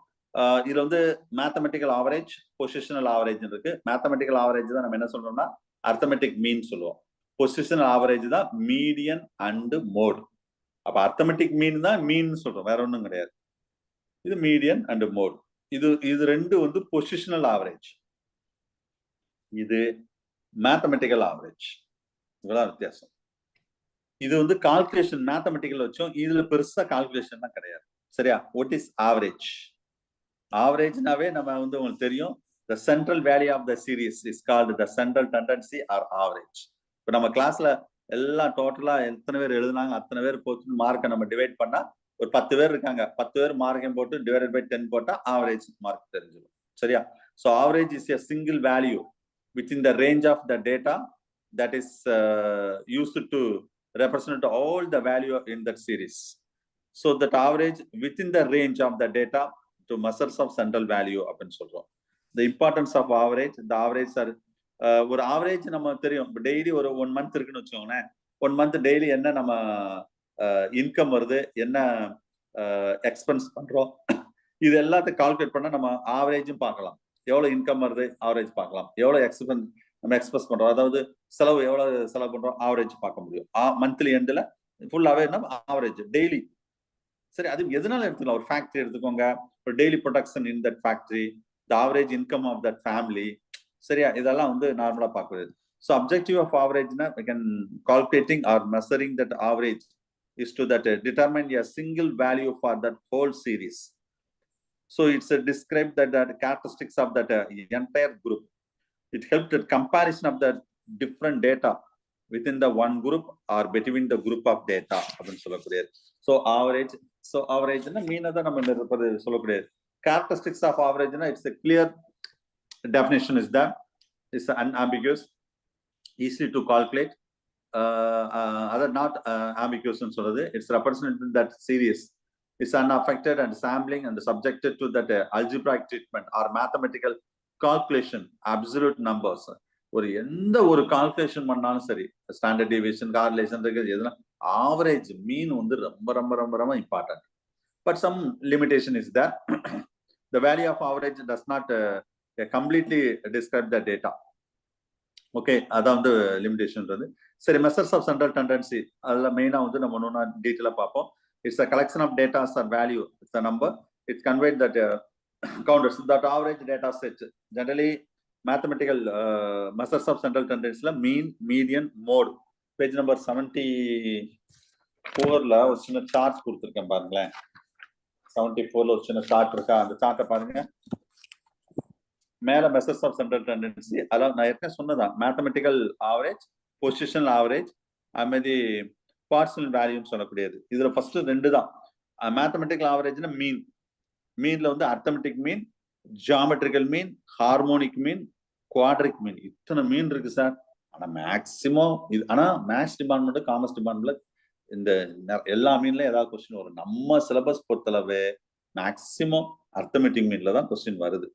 இதுல வந்து மேத்தமெட்டிக்கல் ஆவரேஜ், பொசிஷனல் ஆவரேஜ் இருக்கு. மேத்தமெட்டிக்கல் ஆவரேஜ் தான் நம்ம என்ன சொல்றோம்னா அர்த்தமெட்டிக் மீன் சொல்லுவோம். பொசிஷனல் ஆவரேஜ் தான் மீடியன் அண்ட் மோட். அப்ப அர்த்தமெட்டிக் மீன் தான் மீன் சொல்றோம், வேற ஒண்ணும் கிடையாது. இது மீடியன் அண்ட் மோட். இது ரெண்டு வந்து பொசிஷனல் ஆவரேஜ். இது மேத்தமெட்டிக்கல் ஆவரேஜ். இவ்வளவு வித்தியாசம். இது வந்து கால்குலேஷன் மேத்தமெட்டிக்கல் வச்சோம். இதுல பெருசா கால்குலேஷன் தான் கிடையாது. சரியா? What is average? ஆவரேஜ்னாவே நம்ம வந்து உங்களுக்கு தெரியும், the central value of the series is called the central tendency or average. இப்போ நம்ம கிளாஸ்ல எல்லாம் டோட்டலா எத்தனை பேர் எழுதுனாங்க அத்தனை பேர் போட்டு மார்க்கை நம்ம டிவைட் பண்ணா ஒரு 10 பேர் இருக்காங்க. 10 பேர் மார்க்கையும் போட்டு டிவைடட் பை 10 போட்டா ஆவரேஜ் மார்க் தெரிஞ்சிடும். சரியா? So average is a single value within the range of the data that is used to represent all the value in that series. So that average within the range of the data to measures of central value அப்படின்னு சொல்றோம். The importance of average, the average are ஒரு average நம்ம தெரியும். Daily ஒரு 1 month இருக்குன்னு வச்சுக்கோங்களேன். 1 month daily என்ன நம்ம இன்கம் வருது, என்ன எக்ஸ்பென்ஸ் பண்றோம், இது எல்லாத்தையும் கால்குலேட் பண்ணா நம்ம ஆவரேஜும் பார்க்கலாம். எவ்வளவு இன்கம் வருது ஆவரேஜ் பார்க்கலாம். எவ்வளவு எக்ஸ்பென்ஸ் நம்ம எக்ஸ்பிரஸ் பண்றோம், அதாவது செலவு எவ்வளவு செலவு பண்றோம் ஆவரேஜ் பார்க்க முடியும். மந்த்லி எண்ட்ல ஃபுல்லாவே நம்ம ஆவரேஜ் டெய்லி. சரி, அது எதனால எடுத்துக்கலாம்? ஒரு ஃபேக்டரி எடுத்துக்கோங்க, ஒரு daily production in that factory, the average income of that family. சரியா? இதெல்லாம் வந்து நார்மலா பார்க்குறது. ஸோ அப்ஜெக்டிவ் ஆஃப் ஆவரேஜ்னா we can calculating or measuring that average is to that determine a single value for that whole series. So it's a describe that characteristics of that entire group. It helps the comparison of the different data within the one group or between the group of data அப்படின்னு சொல்லக்கூடியது. So average, so average னா மீனை தான் நம்ம இருப்பது சொல்லக்கூடியது. Characteristics of average னா it's a clear definition is that it's unambiguous, easy to calculate, other not ambiguous னு சொல்றது. It's represented that series is unaffected and sampling and subjected to that algebraic treatment or mathematical calculation, absolute numbers. ஒரு எந்த ஒரு calculation பண்ணாலும் சரி, standard deviation, correlation இருக்குது, எதுனா average மீன் வந்து ரொம்ப ரொம்ப ரொம்ப ரொம்ப important. But some limitation is there. The value of average does not completely describe the data. Okay, அதான் வந்து லிமிடேஷன்றது. சரி, மெஷர்ஸ் ஆஃப் சென்ட்ரல் டெண்டன்சி அதில் மெயினாக வந்து நம்ம ஒன்றா டீட்டெயிலாக பார்ப்போம். It's a collection of datas or value. It's a number. It's conveyed that counters that average data set. Generally mathematical measures of central tendency la mean, median, mode. Page number 74 la ஒரு சின்ன chart கொடுத்திருக்கேன் பாருங்களேன். 74 ல ஒரு சின்ன chart இருக்கா, அந்த சார்ட்டை பாருங்க. மேல மெஷர்ஸ் ஆஃப் சென்ட்ரல் டெண்டன்சி, அதாவது நான் ஏற்கனவே சொன்னதான் மேத்தமெட்டிக்கல் ஆவரேஜ், பொசிஷனல் ஆவரேஜ், அதுமாதிரி பார்ஷனல் வேல்யூன்னு சொல்லக்கூடியது. இதுல ஃபர்ஸ்ட் 2 தான். மேத்தமெட்டிக்கல் ஆவரேஜ்னா மீன். மீன்ல வந்து அர்த்தமெட்டிக் மீன், ஜியாமெட்ரிக்கல் மீன், ஹார்மோனிக் மீன், குவாட்ரிக் மீன். இத்தனை மீன் இருக்கு சார். ஆனா மேக்சிமம் இது, ஆனா மேத்ஸ் டிபார்ட்மெண்ட், காமர்ஸ் டிபார்ட்மெண்ட்ல இந்த எல்லா மீன்லயும் ஏதாவது கொஸ்டின் வரும். நம்ம சிலபஸ் பொறுத்தளவு மேக்சிமம் அர்த்தமெட்டிக் மீன்ல தான் கொஸ்டின் வருது.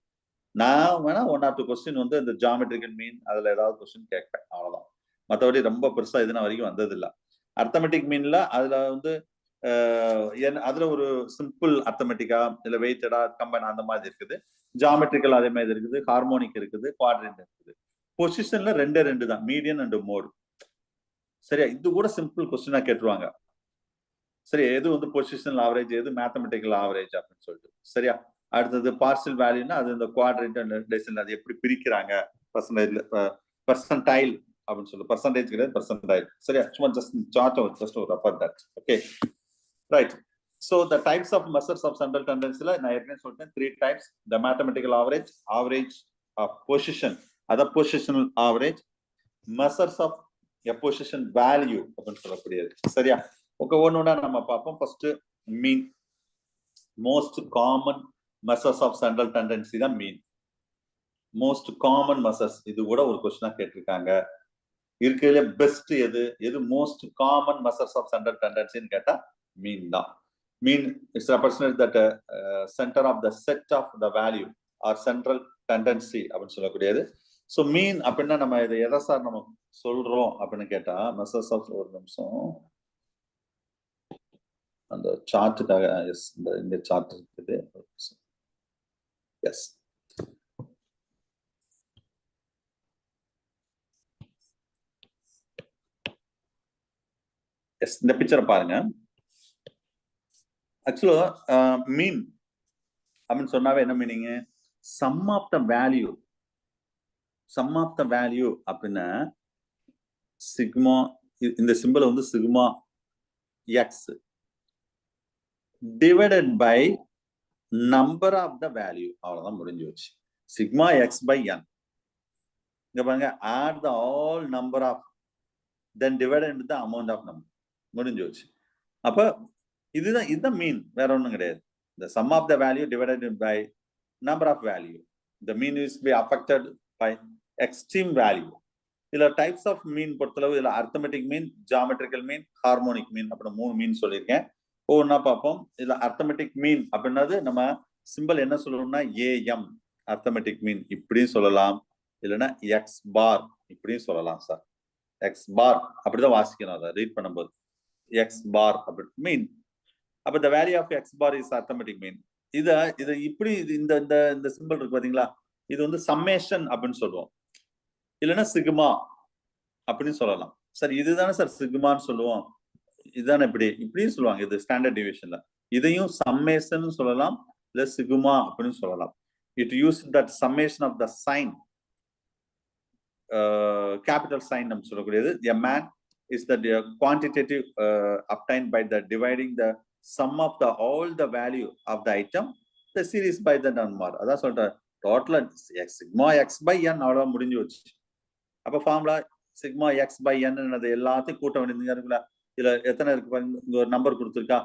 நான் வேணா 1 or 2 கொஸ்டின் வந்து இந்த ஜியாமெட்ரிக்கல் மீன் அதுல ஏதாவது கொஸ்டின் கேட்பேன், அவ்வளவுதான். மற்றபடி ரொம்ப பெருசா இதுனா வரைக்கும் வந்தது இல்லை. அர்த்தமெட்டிக் மீன்ல அதுல வந்து அதுல ஒரு சிம்பிள் அர்த்தமெட்டிக்கா இல்ல வெயிட்டடா கம்பைன் அந்த மாதிரி இருக்குது. ஜியாமெட்ரிக்கல் அதே மாதிரி இருக்குது, ஹார்மோனிக் இருக்குது, குவாட்ரண்ட் இருக்குது. பொசிஷன்ல ரெண்டு தான், மீடியன் அண்ட் மோட். சரியா? இது கூட சிம்பிள் கொஸ்டினா கேட்டுருவாங்க. சரி, எது வந்து பொசிஷனல் ஆவரேஜ், எது மேத்தமெட்டிக்கல் ஆவரேஜ் அப்படின்னு சொல்லிட்டு. சரியா? அடுத்தது பார்சல் வேல்யூனா அது இந்த குவாட்ரண்ட் அண்ட் டெசிமல் அது எப்படி பிரிக்கிறாங்க, பர்சன்டேஜ்ல பர்சன்டைல் அப்படின்னு சொல்லி. பர்சன்டேஜ் கிடையாது, பர்சன்டைல். சரியா? சும்மா ஜஸ்ட் ஒரு refer that. Okay, right. So the types of measures of central tendency நான் ஏற்கனவே சொல்லிட்டேன், 3 types. The mathematical average, average of position, other positional average, measures of a position value அப்படின்னு சொல்லக்கூடியது. சரியா? ஓகே, ஒன்னொன்னா நம்ம பார்ப்போம். First mean. Most common measures of central tendency தான் மீன். மோஸ்ட் காமன் மெசர்ஸ், இது கூட ஒரு கொஸ்டினா கேட்டிருக்காங்க. இருக்கிறதுல பெஸ்ட் எது most common measures of central டெண்டன்சின்னு கேட்டா மீன் தான். Mean is represented that center of the set of the value or central tendency அப்படின்னு சொல்லக்கூடியது. ஸோ மீன் அப்படின்னா நம்ம இதை எதை சார் நம்ம சொல்றோம் அப்படின்னு கேட்டா, மெசர்ஸ் ஆஃப், ஒரு நிமிஷம் அந்த சார்ட்டுக்காக, எஸ் இந்த சார்ட் இருக்குது. எஸ், எஸ், இந்த பிக்சரை பாருங்க. ஆக்சுவலா மீன் அப்படின்னு சொன்னாவே என்ன meaning? Sum of the value. Sum of the value அப்படின்னா சிக்மா, இந்த சிம்பிள் வந்து sigma x divided by number of the value. அவ்வளவுதான், முடிஞ்சு வச்சு. Sigma X by n. இங்க பாருங்க, add the all number of then divided the amount of number. முடிஞ்சு வச்சு. அப்ப இதுதான் மீன், வேற ஒண்ணும் கிடையாது. The sum of the value divided by number of value. The mean is be affected by extreme value. இதுல டைப்ஸ் ஆஃப் மீன் பொறுத்தளவு இதுல அர்த்தமெட்டிக் மீன், ஜியோமெட்ரிக்கல் மீன், ஹார்மோனிக் மீன் அப்படின்னு 3 மீன் சொல்லியிருக்கேன். ஒவ்வொன்னா பார்ப்போம். இதுல அர்த்தமெட்டிக் மீன் அப்படின்னது நம்ம சிம்பிள் என்ன சொல்லணும்னா ஏஎம், அர்த்தமெட்டிக் மீன் இப்படியும் சொல்லலாம், இல்லைன்னா எக்ஸ் பார் இப்படியும் சொல்லலாம் சார். எக்ஸ் பார் அப்படிதான் வாசிக்கணும், அதை ரீட் பண்ணும்போது எக்ஸ் பார் அப்படி மீன். அப்ப the value of x bar is arithmetic mean. இது இப்படி இந்த சிம்பிள் இருக்கு பாத்தீங்களா, இது வந்து சம்மேஷன் அப்படின்னு சொல்லுவோம், இல்லைன்னா சிக்மா அப்படின்னு சொல்லலாம். சார் இதுதானே சார் சிக்மான்னு சொல்லுவோம், இதுதானே இப்படியும் சொல்லுவாங்க. இது ஸ்டாண்டர்ட் டிவிஷன்ல இதையும் சம்மேஷன் சொல்லலாம், இல்ல சிக்மா அப்படின்னு சொல்லலாம். It use that summation of the sign, capital sign நம்ம சொல்லக்கூடியது. a man is the quantitative obtained by the dividing the sum of the all the value of the item the series by the number. அதான் சொல்றேன், டோட்டலா sigma X by என் அவ்வளவு முடிஞ்சு வச்சு. அப்ப formula sigma X by என் எல்லாத்தையும் கூட்ட வேண்டியது இருக்குல்ல. இதுல எத்தனை இருக்கு பாருங்க, இங்க ஒரு நம்பர் கொடுத்துருக்கா,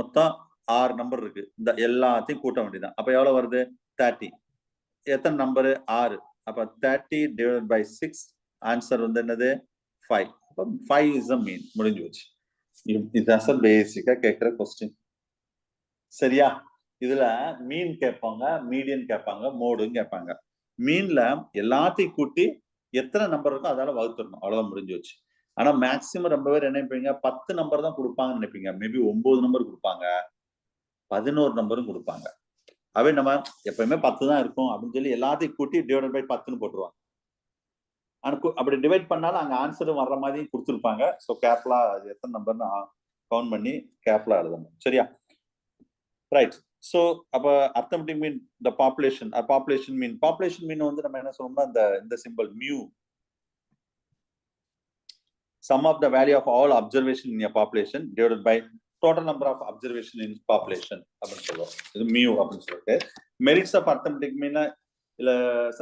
மொத்தம் 6 நம்பர் இருக்கு. இந்த எல்லாத்தையும் கூட்ட வேண்டியதான். அப்ப எவ்வளவு வருது? 30. எத்தனை நம்பரு? 6. அப்ப 30 divided by 6, ஆன்சர் வந்து என்னது? 5. அப்ப 5 is the mean. முடிஞ்சு வச்சு. இதுதான் சார் பேசிக்கா கேட்கிற கொஸ்டின். சரியா? இதுல மீன் கேட்பாங்க, மீடியன் கேட்பாங்க, மோடும் கேட்பாங்க. மீன்ல எல்லாத்தையும் கூட்டி எத்தனை நம்பர் இருக்கோ அதால வகுத்துடணும், அவ்வளவுதான், முடிஞ்சு வச்சு. ஆனா மேக்சிமம் ரொம்ப பேர் என்ன நினைப்பீங்க, 10 நம்பர் தான் கொடுப்பாங்கன்னு நினைப்பீங்க. மேபி 9 நம்பர் கொடுப்பாங்க, 11 நம்பரும் கொடுப்பாங்க. அவே நம்ம எப்பயுமே 10 தான் இருக்கும் அப்படின்னு சொல்லி எல்லாத்தையும் கூட்டி டிவைட் பை 10ன்னு போட்டுருவாங்க. அப்படி டிவைட் பண்ணாலும் அங்க ஆன்சரும் வர்ற மாதிரி கொடுத்துருப்பாங்க. ஸோ கேர்ஃபுல்லா அது எத்தனை நம்பர்னு கவுண்ட் பண்ணி கேர்ஃபுல்லா எழுதணும். சரியா? ரைட். ஸோ அப்ப arithmetic mean the population, population mean வந்து நம்ம என்ன சொல்லணும்னா இந்த simple mu, sum of the value of all observation in a population divided by total number of observation in population அப்படின்னு சொல்லுவோம். இது மியூ அப்படின்னு சொல்லிட்டு. மெரிட்ஸ் ஆஃப் அர்த்தமெட்டிக் மீன் இல்ல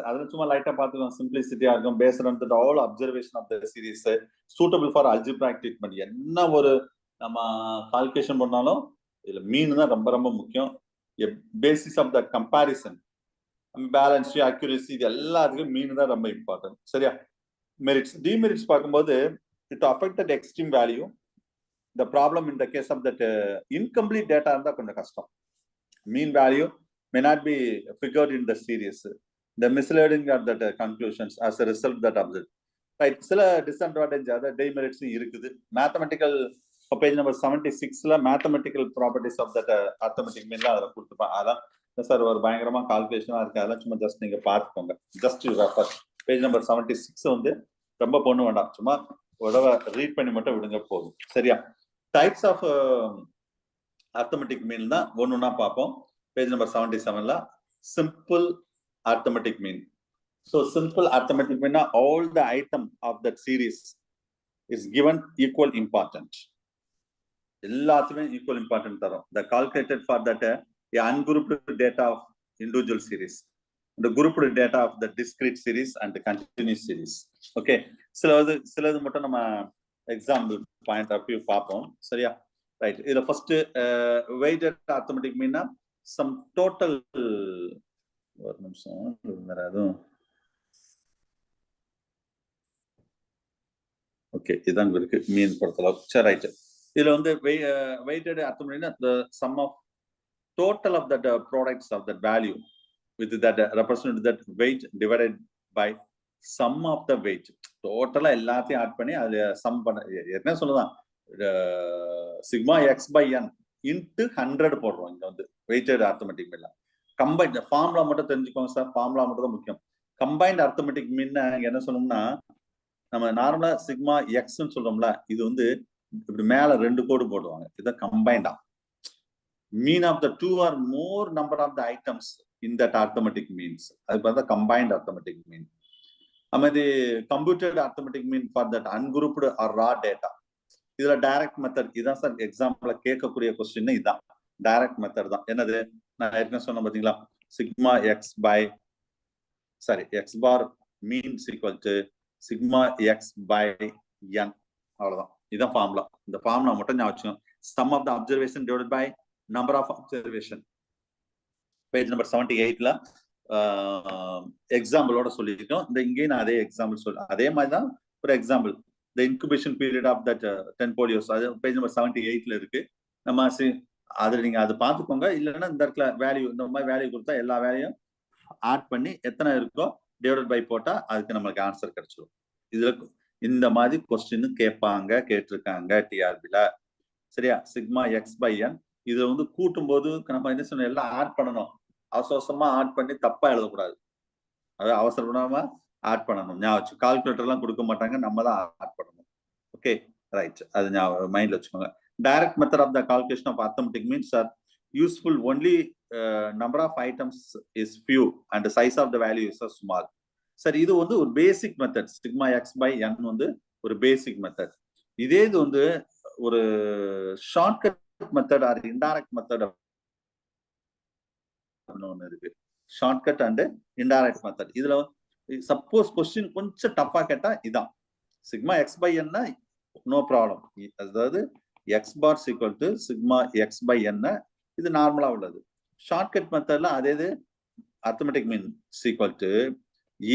அதெல்லாம் சும்மா லைட்டா பாத்துக்கலாம், சிம்பிளிசிட்டியா இருக்கும். Based on all observation of the series, suitable for algebraic treatment. என்ன ஒரு நம்ம கால்குலேஷன் பண்ணாலும் இதுல மீன் தான் ரொம்ப ரொம்ப முக்கியம். Basis of the comparison, balance, accuracy, இது எல்லாத்துக்கும் மீன் தான் ரொம்ப இம்பார்ட்டன்ட். சரியா? மெரிட்ஸ். டிமெரிட்ஸ் பார்க்கும்போது it affected extreme value. The problem in the case of that incomplete data இருந்தா கொஞ்சம் கஷ்டம். Mean value may not be figured in the series. The misleading of that conclusions as a result that observed. Right. சில disadvantage அத demerits இருக்குது. Mathematical page number 76ல mathematical properties of that arithmetic mean அதல கொடுத்துப்பாங்க. அதான் sir ஒரு பயங்கரமா கால்குலேஷனா இருக்கு. அதெல்லாம் சும்மா ஜஸ்ட் நீங்க பார்த்துக்கோங்க. Just you refer. Page number 76 வந்து ரொம்ப பொண்ணு வேண்டாம், சும்மா உடவை ரீட் பண்ணி மட்டும் விடுங்க போதும். சரியா? டைப்ஸ் ஆஃப் அர்த்தமெட்டிக் மீன் தான் ஒன்னொன்னா பார்ப்போம். பேஜ் நம்பர் 77ல simple arithmetic mean. So simple arithmetic mean all the item of that series is given equal important. எல்லாத்துமே equal important தரும். The calculated for that a ungrouped data of individual series, the grouped data of the discrete series and the continuous series. Okay. சிலது மட்டும் நம்ம example point of view பார்ப்போம். சரியா? Right. இதுல first weighted arithmetic mean some total ஒரு நிமிஷம் வராது. Okay, இதான் இருக்கு மீன் பொறுத்தளவு. சரி, ரைட். இதுல வந்து வெயிட்டட் அர்த்தம் பண்ணினா the sum of total of that products of that value with that represent that weight divided by sum of the weight. டோட்டலா எல்லாத்தையும் ஆட் பண்ணி அது சம் பண்ண என்ன சொல்லுதான் sigma X by n into 100 போடுறோம். இங்க வந்து weighted arithmetic mean combined formula மட்டும் தெரிஞ்சுக்கோங்க சார். ஃபார்முலா மட்டும் தான் முக்கியம். கம்பைன்ட் அர்த்தமெட்டிக் மீன் என்ன சொல்லணும்னா, நம்ம நார்மலா சிக்மா எக்ஸ்ன்னு சொல்றோம்ல, இது வந்து இப்படி மேல 2 கோடு போடுவாங்க. இதான் கம்பைண்டா. Mean of the 2 or more number of the items in that arithmetic means. அது பார்த்தா கம்பைன்ட் அர்த்தமெட்டிக் மீன். அது computed arithmetic mean for that ungrouped or raw data. இதுல டைரக்ட் மெத்தட் இதான் சார் எக்ஸாம்பிள்ல கேட்கக்கூடிய கொஸ்டின். இதான் டைரக்ட் மெத்தட் தான். என்னது நான் ஏற்கனவே சொன்னேன் பாத்தீங்களா, sigma X by X bar means equal to sigma X by N. அவ்வளவுதான். இதுதான் ஃபார்முலா. இந்த ஃபார்முலா மட்டும் ஞாபகம் வச்சுக்கோங்க. Sum of the observation divided by number of observation. Page number 78ல எக்ஸாம்பிளோட சொல்லியிருக்கோம். இந்த இங்கேயும் நான் அதே எக்ஸாம்பிள் சொல்றேன். அதே மாதிரி தான் ஒரு example. The incubation period of that 10 polios அது பேஜ் நம்பர் 78ல இருக்கு. நம்ம அது நீங்க அதை பார்த்துக்கோங்க. இல்லைன்னா இந்த இடத்துல வேல்யூ, இந்த மாதிரி வேல்யூ கொடுத்தா எல்லா வேல்யூயும் ஆட் பண்ணி எத்தனை இருக்கோ டிவைடட் பை போட்டா அதுக்கு நம்மளுக்கு ஆன்சர் கிடைச்சிடும். இதுல இந்த மாதிரி கொஸ்டின் கேட்டிருக்காங்க டிஆர்பில. சரியா? சிக்மா எக்ஸ் பை என் இதுல வந்து கூட்டும் போது நம்ம என்ன சொன்ன எல்லாம் ஆட் பண்ணணும். அவசரமா ஆட் பண்ணி தப்பா எழுதக்கூடாது. அதாவது அவசரமா ஆட் பண்ணணும். ஞாபகம் கால்குலேட்டர் எல்லாம் கொடுக்க மாட்டாங்க, நம்ம தான் ஆட் பண்ணணும். Okay, right. அது மைண்ட்ல வச்சுக்கோங்க. Direct method of the calculation of arithmetic means are useful only number of items is few and the size of the value is small. சரி, இது வந்து ஒரு basic method. Sigma X by N வந்து ஒரு basic method. இதே இது வந்து ஒரு shortcut method or indirect method ஒன்று இருக்கு. Shortcut and indirect method. இதுல சப்போஸ் கொஸ்டின் கொஞ்சம் டஃபா கேட்டா இதான் sigma X by N no problem. அதாவது X bar equal to sigma X by N இது நார்மலா உள்ளது. ஷார்ட்கட் மெத்தட்ல அதே இது arithmetic mean equal to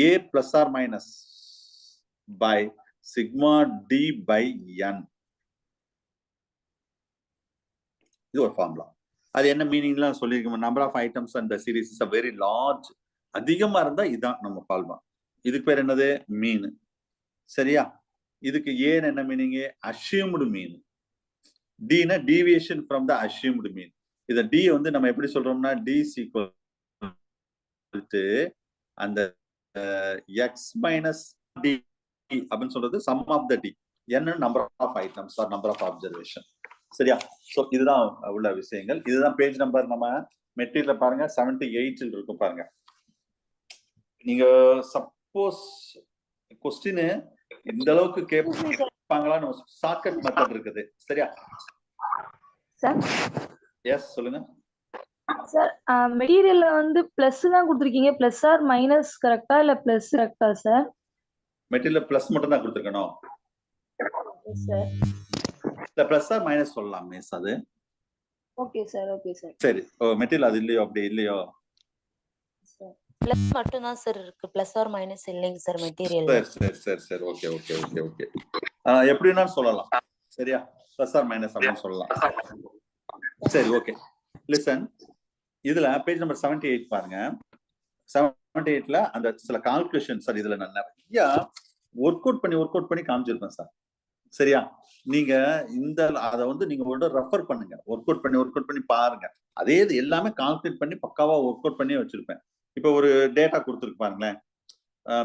a plus or minus by sigma d by n. இது ஒரு ஃபார்முலா. அது என்ன மீனிங்லாம் சொல்லியிருக்கோம். Number of items and series is a very large. அதிகமா இருந்தா இதான் நம்ம ஃபார்முலா. இதுக்கு பேர் என்னது? மீன். சரியா? இதுக்கு ஏன் என்ன மீனிங்? Assumed mean. டினா deviation from the assumed mean. இத டி வந்து நம்ம எப்படி சொல்றோம்னா டி ஈக்குவல் டு அந்த x மைனஸ் டி அப்படின்னு சொல்றது சம் ஆஃப் த டி. என்ன number of items or number of observation. சரியா? சோ இதுதான் உள்ள விஷயங்கள். இதுதான் பேஜ் நம்பர் நம்ம மெட்டீரியல்ல பாருங்க 78 இருக்கும் பாருங்க. நீங்க சப்போஸ் கொஸ்டின் இந்த அளவுக்கு கேட்பாங்களான்னு ஷார்ட்கட் மெத்தட் இருக்குது. சரியா? சார் எஸ் சொல்லுங்க சார். மெட்டீரியல்ல வந்து பிளஸ் தான் கொடுத்துருக்கீங்க. பிளஸ் ஆர் மைனஸ் கரெக்டா இல்ல பிளஸ் கரெக்டா சார்? மெட்டீரியல் பிளஸ் மட்டும் தான் கொடுத்துருக்கணும் சார். இல்ல பிளஸ் ஆர் மைனஸ் சொல்லலாம் மிஸ். அது ஓகே சார். Okay sir. சரி. மெட்டீரியல் அது இல்லையோ? அப்படி இல்லையோ? பிளஸ் மட்டும் தான் சார் இருக்கு. பிளஸ் ஆர் மைனஸ் இல்லைங்க சார் மெட்டீரியல். சரி. ஓகே. எப்படின்னா சொல்லலாம். சரியா? பிளஸ் ஆர் மைனஸ் அப்படின்னு சொல்லலாம். சரி, ஓகே. லிசன். இதுல பேஜ் நம்பர் 78 பாருங்க. 78ல அந்த சில கால்குலேஷன் சார். இதுல நான் நிறைய ஒர்க் அவுட் பண்ணி காமிச்சிருப்பேன் சார். சரியா? நீங்க இந்த அதை வந்து நீங்க ரெஃபர் பண்ணுங்க. ஒர்க் அவுட் பண்ணி பாருங்க. அதே இது எல்லாமே கால்குலேட் பண்ணி பக்காவா ஒர்க் அவுட் பண்ணி வச்சிருப்பேன். இப்ப ஒரு டேட்டா கொடுத்துருக்கு பாருங்களேன்.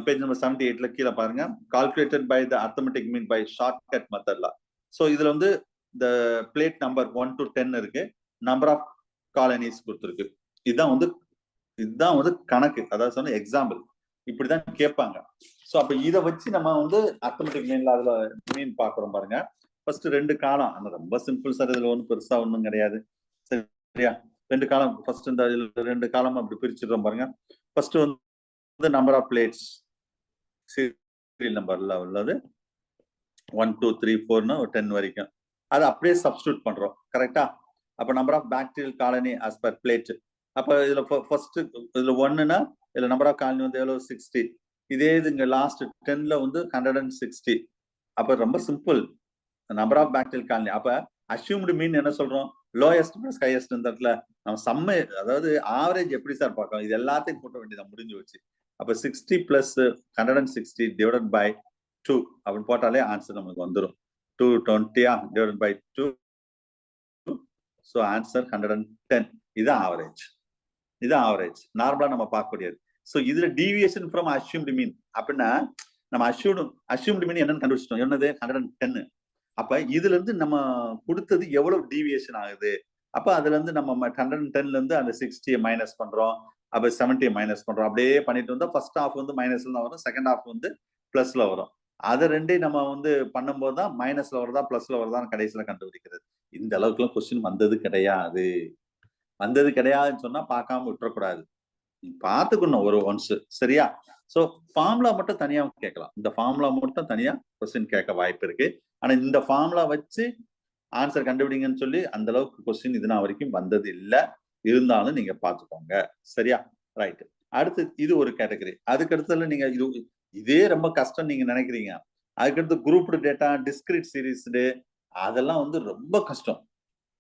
பேஜ் நம்பர் 78ல கீழே பாருங்க, calculated by the arithmetic mean by shortcut methodல. ஸோ இதுல வந்து இந்த பிளேட் நம்பர் 1 to 10 இருக்கு, நம்பர் ஆஃப் காலனிஸ் கொடுத்துருக்கு. இதுதான் வந்து கணக்கு, அதாவது சொன்ன எக்ஸாம்பிள் இப்படிதான் கேட்பாங்க. ஸோ அப்ப இதை வச்சு நம்ம வந்து அர்த்தமெட்டிக் மீன்ல அதுல மீன் பாக்குறோம் பாருங்க. ஃபர்ஸ்ட் 2 காலம், ஆனா ரொம்ப சிம்பிள் சார், இதுல ஒன்றும் பெருசா ஒன்றும் கிடையாது. சரியா, 2 காலம், ஃபர்ஸ்ட் இந்த 2 காலம் அப்படி பிரிச்சுடுறோம் பாருங்க. ஃபர்ஸ்ட் வந்து நம்பர் ஆஃப் பிளேட்ஸ் சீரியல் நம்பர்ல உள்ளது 1 2 3 4 10 வரைக்கும், அதை அப்படியே சப்ஸ்டியூட் பண்றோம். கரெக்டா? அப்ப number of bacterial colony as per plate. அப்ப இதுல ஃபர்ஸ்ட் இதுல 1னா இதுல நம்பர் ஆஃப் காலனி வந்து எவ்வளவு 60. இதே இது இங்க லாஸ்ட் 10ல வந்து 160. அப்ப ரொம்ப simple, number of bacterial colony. அப்ப அஸ்யூம்டு மீன் என்ன சொல்றோம்? Lowest plus highest. இந்த இடத்துல நம்ம சம்ம, அதாவது ஆவரேஜ் எப்படி சார் பார்க்கலாம்? இது எல்லாத்தையும் போட்ட வேண்டியதான், முடிஞ்சு வச்சு. அப்ப 60 பிளஸ் 160 டிவைடட் பை 2 அப்படின்னு போட்டாலே ஆன்சர் நமக்கு வந்துடும். 220 டிவைடட் பை 2. So answer 110. இது ஆவரேஜ். இது ஆவரேஜ் நார்மலா நம்ம பார்க்கக்கூடியது. ஸோ இதுல டீவியேஷன் ஃப்ரம் அஸ்யூம்டு மீன் அப்படின்னா நம்ம அஸ்யூம்டு மீன் என்னன்னு கண்டுபிடிச்சிட்டோம். என்னது? 110. அப்ப இதுல இருந்து நம்ம கொடுத்தது எவ்வளவு டீவியேஷன் ஆகுது? அப்ப அதுல இருந்து நம்ம 110ல இருந்து அந்த 60 மைனஸ் பண்றோம், அப்ப 70 மைனஸ் பண்றோம். அப்படியே பண்ணிட்டு வந்தா ஃபர்ஸ்ட் ஹாஃப் வந்து மைனஸ்ல தான் வரும், செகண்ட் ஹாஃப் வந்து பிளஸ்ல வரும். அதை ரெண்டையும் நம்ம வந்து பண்ணும்போது தான் மைனஸ்ல வருதா பிளஸ்ல வருதான்னு கடைசியில கண்டுபிடிக்கிறது. இந்த அளவுக்கு எல்லாம் கொஸ்டின் வந்தது கிடையாதுன்னு சொன்னா பார்க்காம விட்டுறக்கூடாது, பார்த்துக்கணும் ஒரு ஒன்ஸ். சரியா? சோ ஃபார்முலா மட்டும் தனியா கேட்கலாம், இந்த ஃபார்முலா மட்டும் தனியா கொஸ்டின் கேட்க வாய்ப்பு இருக்கு. ஆனா இந்த ஃபார்முலா வச்சு ஆன்சர் கண்டுபிடிங்கன்னு சொல்லி அந்த அளவுக்கு கொஸ்டின் இது நான் வரைக்கும் வந்தது இல்லை. இருந்தாலும் நீங்க பாத்துக்கோங்க. சரியா? ரைட். அடுத்து இது ஒரு கேட்டகரி. அதுக்கு அடுத்ததுல நீங்க இதே ரொம்ப கஷ்டம் நீங்க நினைக்கிறீங்க. அதுக்கடுத்து குரூப்டு டேட்டா, டிஸ்கிரீட் சீரீஸ்டு, அதெல்லாம் வந்து ரொம்ப கஷ்டம்.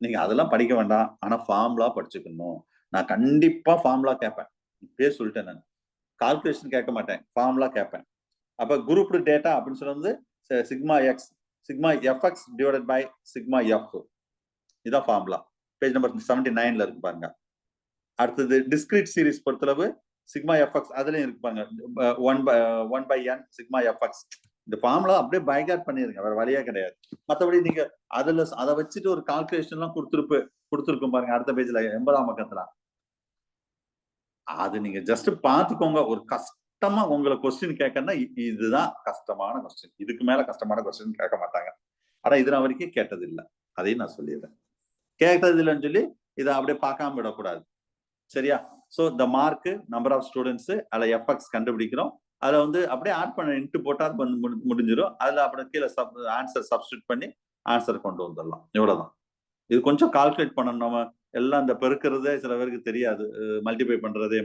நீங்க அதெல்லாம் படிக்க வேண்டாம். ஆனா ஃபார்முலா படிச்சுக்கணும். நான் கண்டிப்பா ஃபார்முலா கேட்பேன், இப்பயே சொல்லிட்டேன். நான் கால்குலேஷன் கேட்க மாட்டேன், ஃபார்முலா கேட்பேன். அப்ப குரூப்டு டேட்டா அப்படின்னு சொல்றது sigma x sigma fx divided by sigma f. இதான் ஃபார்முலா. பேஜ் நம்பர் 79ல இருக்கு பாருங்க. அடுத்தது டிஸ்கிரீட் சீரிஸ் பொறுத்தளவு சிக்மா எஃப்எக்ஸ் அதுலயும் இருக்கு பாருங்க, 1 by n சிக்மா எஃப்எக்ஸ். இந்த ஃபார்முலா அப்படியே பைகாட் பண்ணிருங்க, வேற வழியா கிடையாது. மற்றபடி நீங்க அதை வச்சுட்டு ஒரு கால்குலேஷன் எல்லாம் கொடுத்துருக்கும் பாருங்க அடுத்த பேஜ்ல 80ஆம் பக்கத்துல. அது நீங்க ஜஸ்ட் பாத்துக்கோங்க. ஒரு கஷ்டமா உங்களை கொஸ்டின் கேட்கணும்னா இதுதான் கஷ்டமான கொஸ்டின். இதுக்கு மேல கஷ்டமான கொஸ்டின் கேட்க மாட்டாங்க. ஆனா இது நான் வரைக்கும் கேட்டது இல்லை, அதையும் நான் சொல்லிடுறேன். கேட்டது இல்லைன்னு சொல்லி இதை அப்படியே பார்க்காம விடக்கூடாது. சரியா? சோ இந்த மார்க் நம்பர் ஆஃப் ஸ்டூடெண்ட்ஸ் அதுல எஃப்எக்ஸ் கண்டுபிடிக்கிறோம். அதுல வந்து அப்படியே ஆட் பண்ண இன்ட்டு போட்டா முடிஞ்சிடும். அதுல அப்புறம் கீழே ஆன்சர் சப்ஸ்டியூட் பண்ணி ஆன்சர் கொண்டு வந்துடலாம். இவ்வளவுதான். இது கொஞ்சம் கால்குலேட் பண்ணணும். நம்ம எல்லாம் இந்த பெருக்கிறதே சில பேருக்கு தெரியாது, மல்டிப்ளை பண்றதே.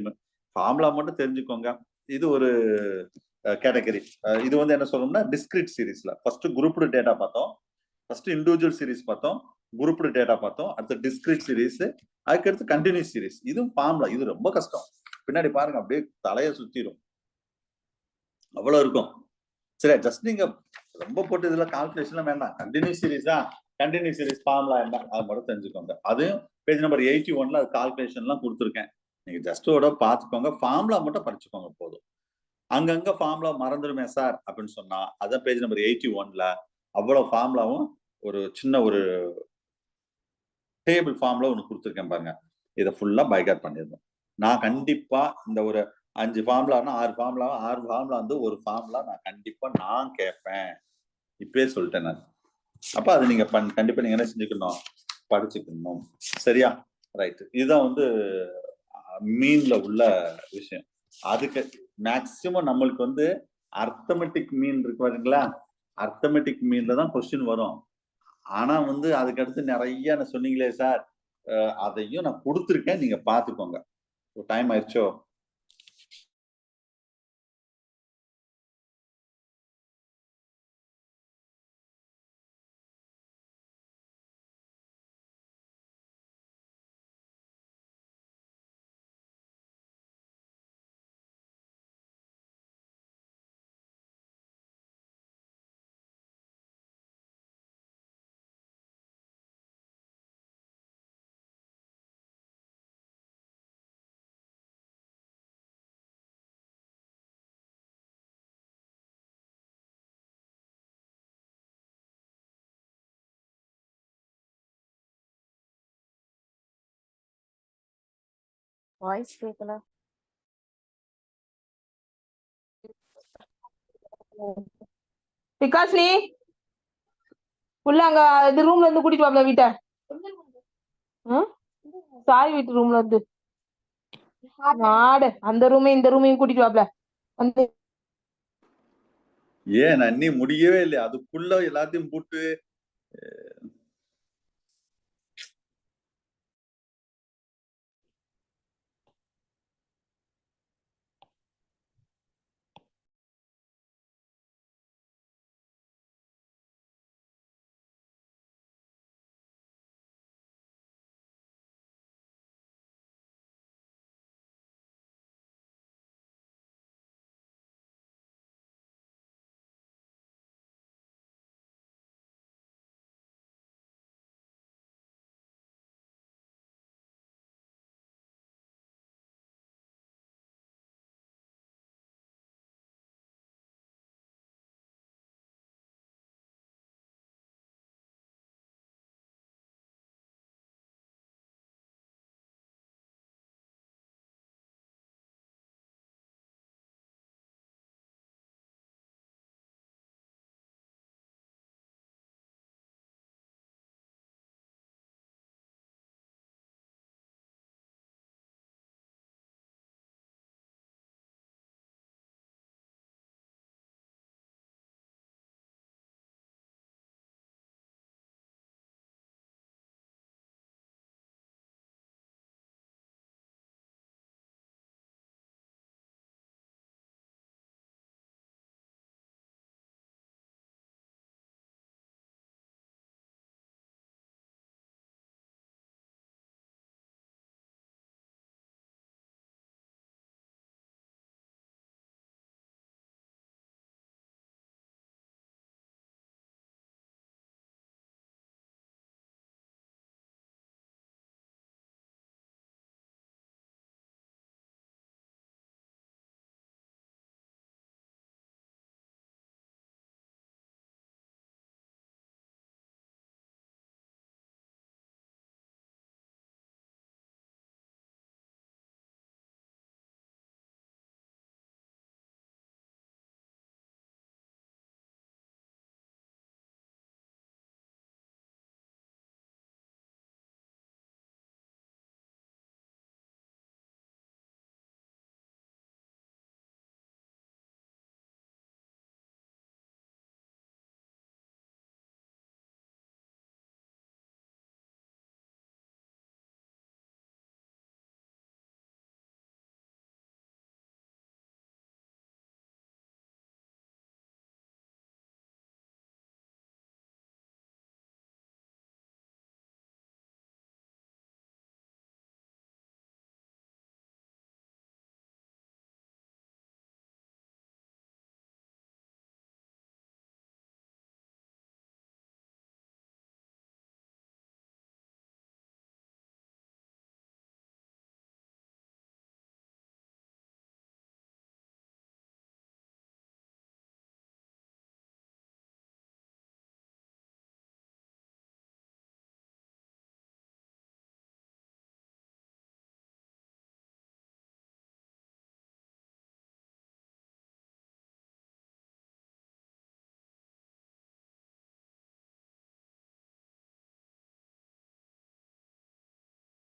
ஃபார்முலா மட்டும் தெரிஞ்சுக்கோங்க. இது ஒரு கேட்டகரி. இது வந்து என்ன சொல்லணும்னா டிஸ்கிரீட் சீரீஸ்ல ஃபர்ஸ்ட் குரூப்டு டேட்டா பார்த்தோம், ஃபர்ஸ்ட் இண்டிவிஜுவல் சீரீஸ் பார்த்தோம், குரூப்டு டேட்டா பார்த்தோம், அடுத்து டிஸ்கிரீட் சீரீஸ், அதுக்கடுத்து கண்டினியூஸ் சீரீஸ். இதுவும் ஃபார்முலா. இது ரொம்ப கஷ்டம். பின்னாடி பாருங்க அப்படியே தலையை சுத்திடும், அவ்வளவு இருக்கும். சரி, ஜஸ்ட் நீங்க ரொம்ப போட்டு இதுல கால்குலேஷன்லாம் வேண்டாம். கண்டினியூஸ் சீரீஸ் ஃபார்முலா என்ன அது மட்டும் தெரிஞ்சுக்கோங்க. அதையும் பேஜ் நம்பர் 81ல அது கால்குலேஷன் எல்லாம் கொடுத்துருக்கேன். நீங்க ஜஸ்டோட பாத்துக்கோங்க, ஃபார்முலா மட்டும் படிச்சுக்கோங்க போதும். அங்கங்க ஃபார்முலா மறந்துடுமே சார் அப்படின்னு சொன்னா அதான் பேஜ் நம்பர் 81ல அவ்வளவு ஃபார்முலாவும் ஒரு சின்ன ஒரு டேபிள் ஃபார்ம்ல ஒன்று கொடுத்துருக்கேன் பாருங்க. இதை ஃபுல்லா பைகாட் பண்ணிருந்தோம். நான் கண்டிப்பா இந்த ஒரு 5 ஃபார்முலானா 6 ஃபார்முலா வந்து ஒரு ஃபார்முலா நான் கண்டிப்பா கேட்பேன், இப்பயே சொல்லிட்டேன் நான். அப்ப அது நீங்க கண்டிப்பா நீங்க என்ன செஞ்சுக்கணும், படிச்சுக்கணும். சரியா? ரைட். இதுதான் வந்து மீன்ல உள்ள விஷயம். அதுக்கு மேக்சிமம் நம்மளுக்கு வந்து அர்த்தமெட்டிக் மீன் இருக்கு பாருங்களா, அர்த்தமெட்டிக் மீன்ல தான் கொஸ்டின் வரும். ஆனா வந்து அதுக்கு அடுத்து நிறைய சொன்னீங்களே சார், அதையும் நான் கொடுத்துருக்கேன், நீங்க பாத்துக்கோங்க. டைம் ஆயிடுச்சோ? வாய்ஸ் கேட்கல. விகாஸ்னி உள்ள அங்க இது ரூம்ல இருந்து கூட்டிட்டு வாப்ல வீட்டை. சாய் வீட்டு ரூம்ல இருந்து மாடு அந்த ரூமையும் இந்த ரூமையும் கூட்டிட்டு வாப்ல வந்து. ஏன் நன்னி முடியவே இல்லையா? அதுக்குள்ள எல்லாத்தையும் போட்டு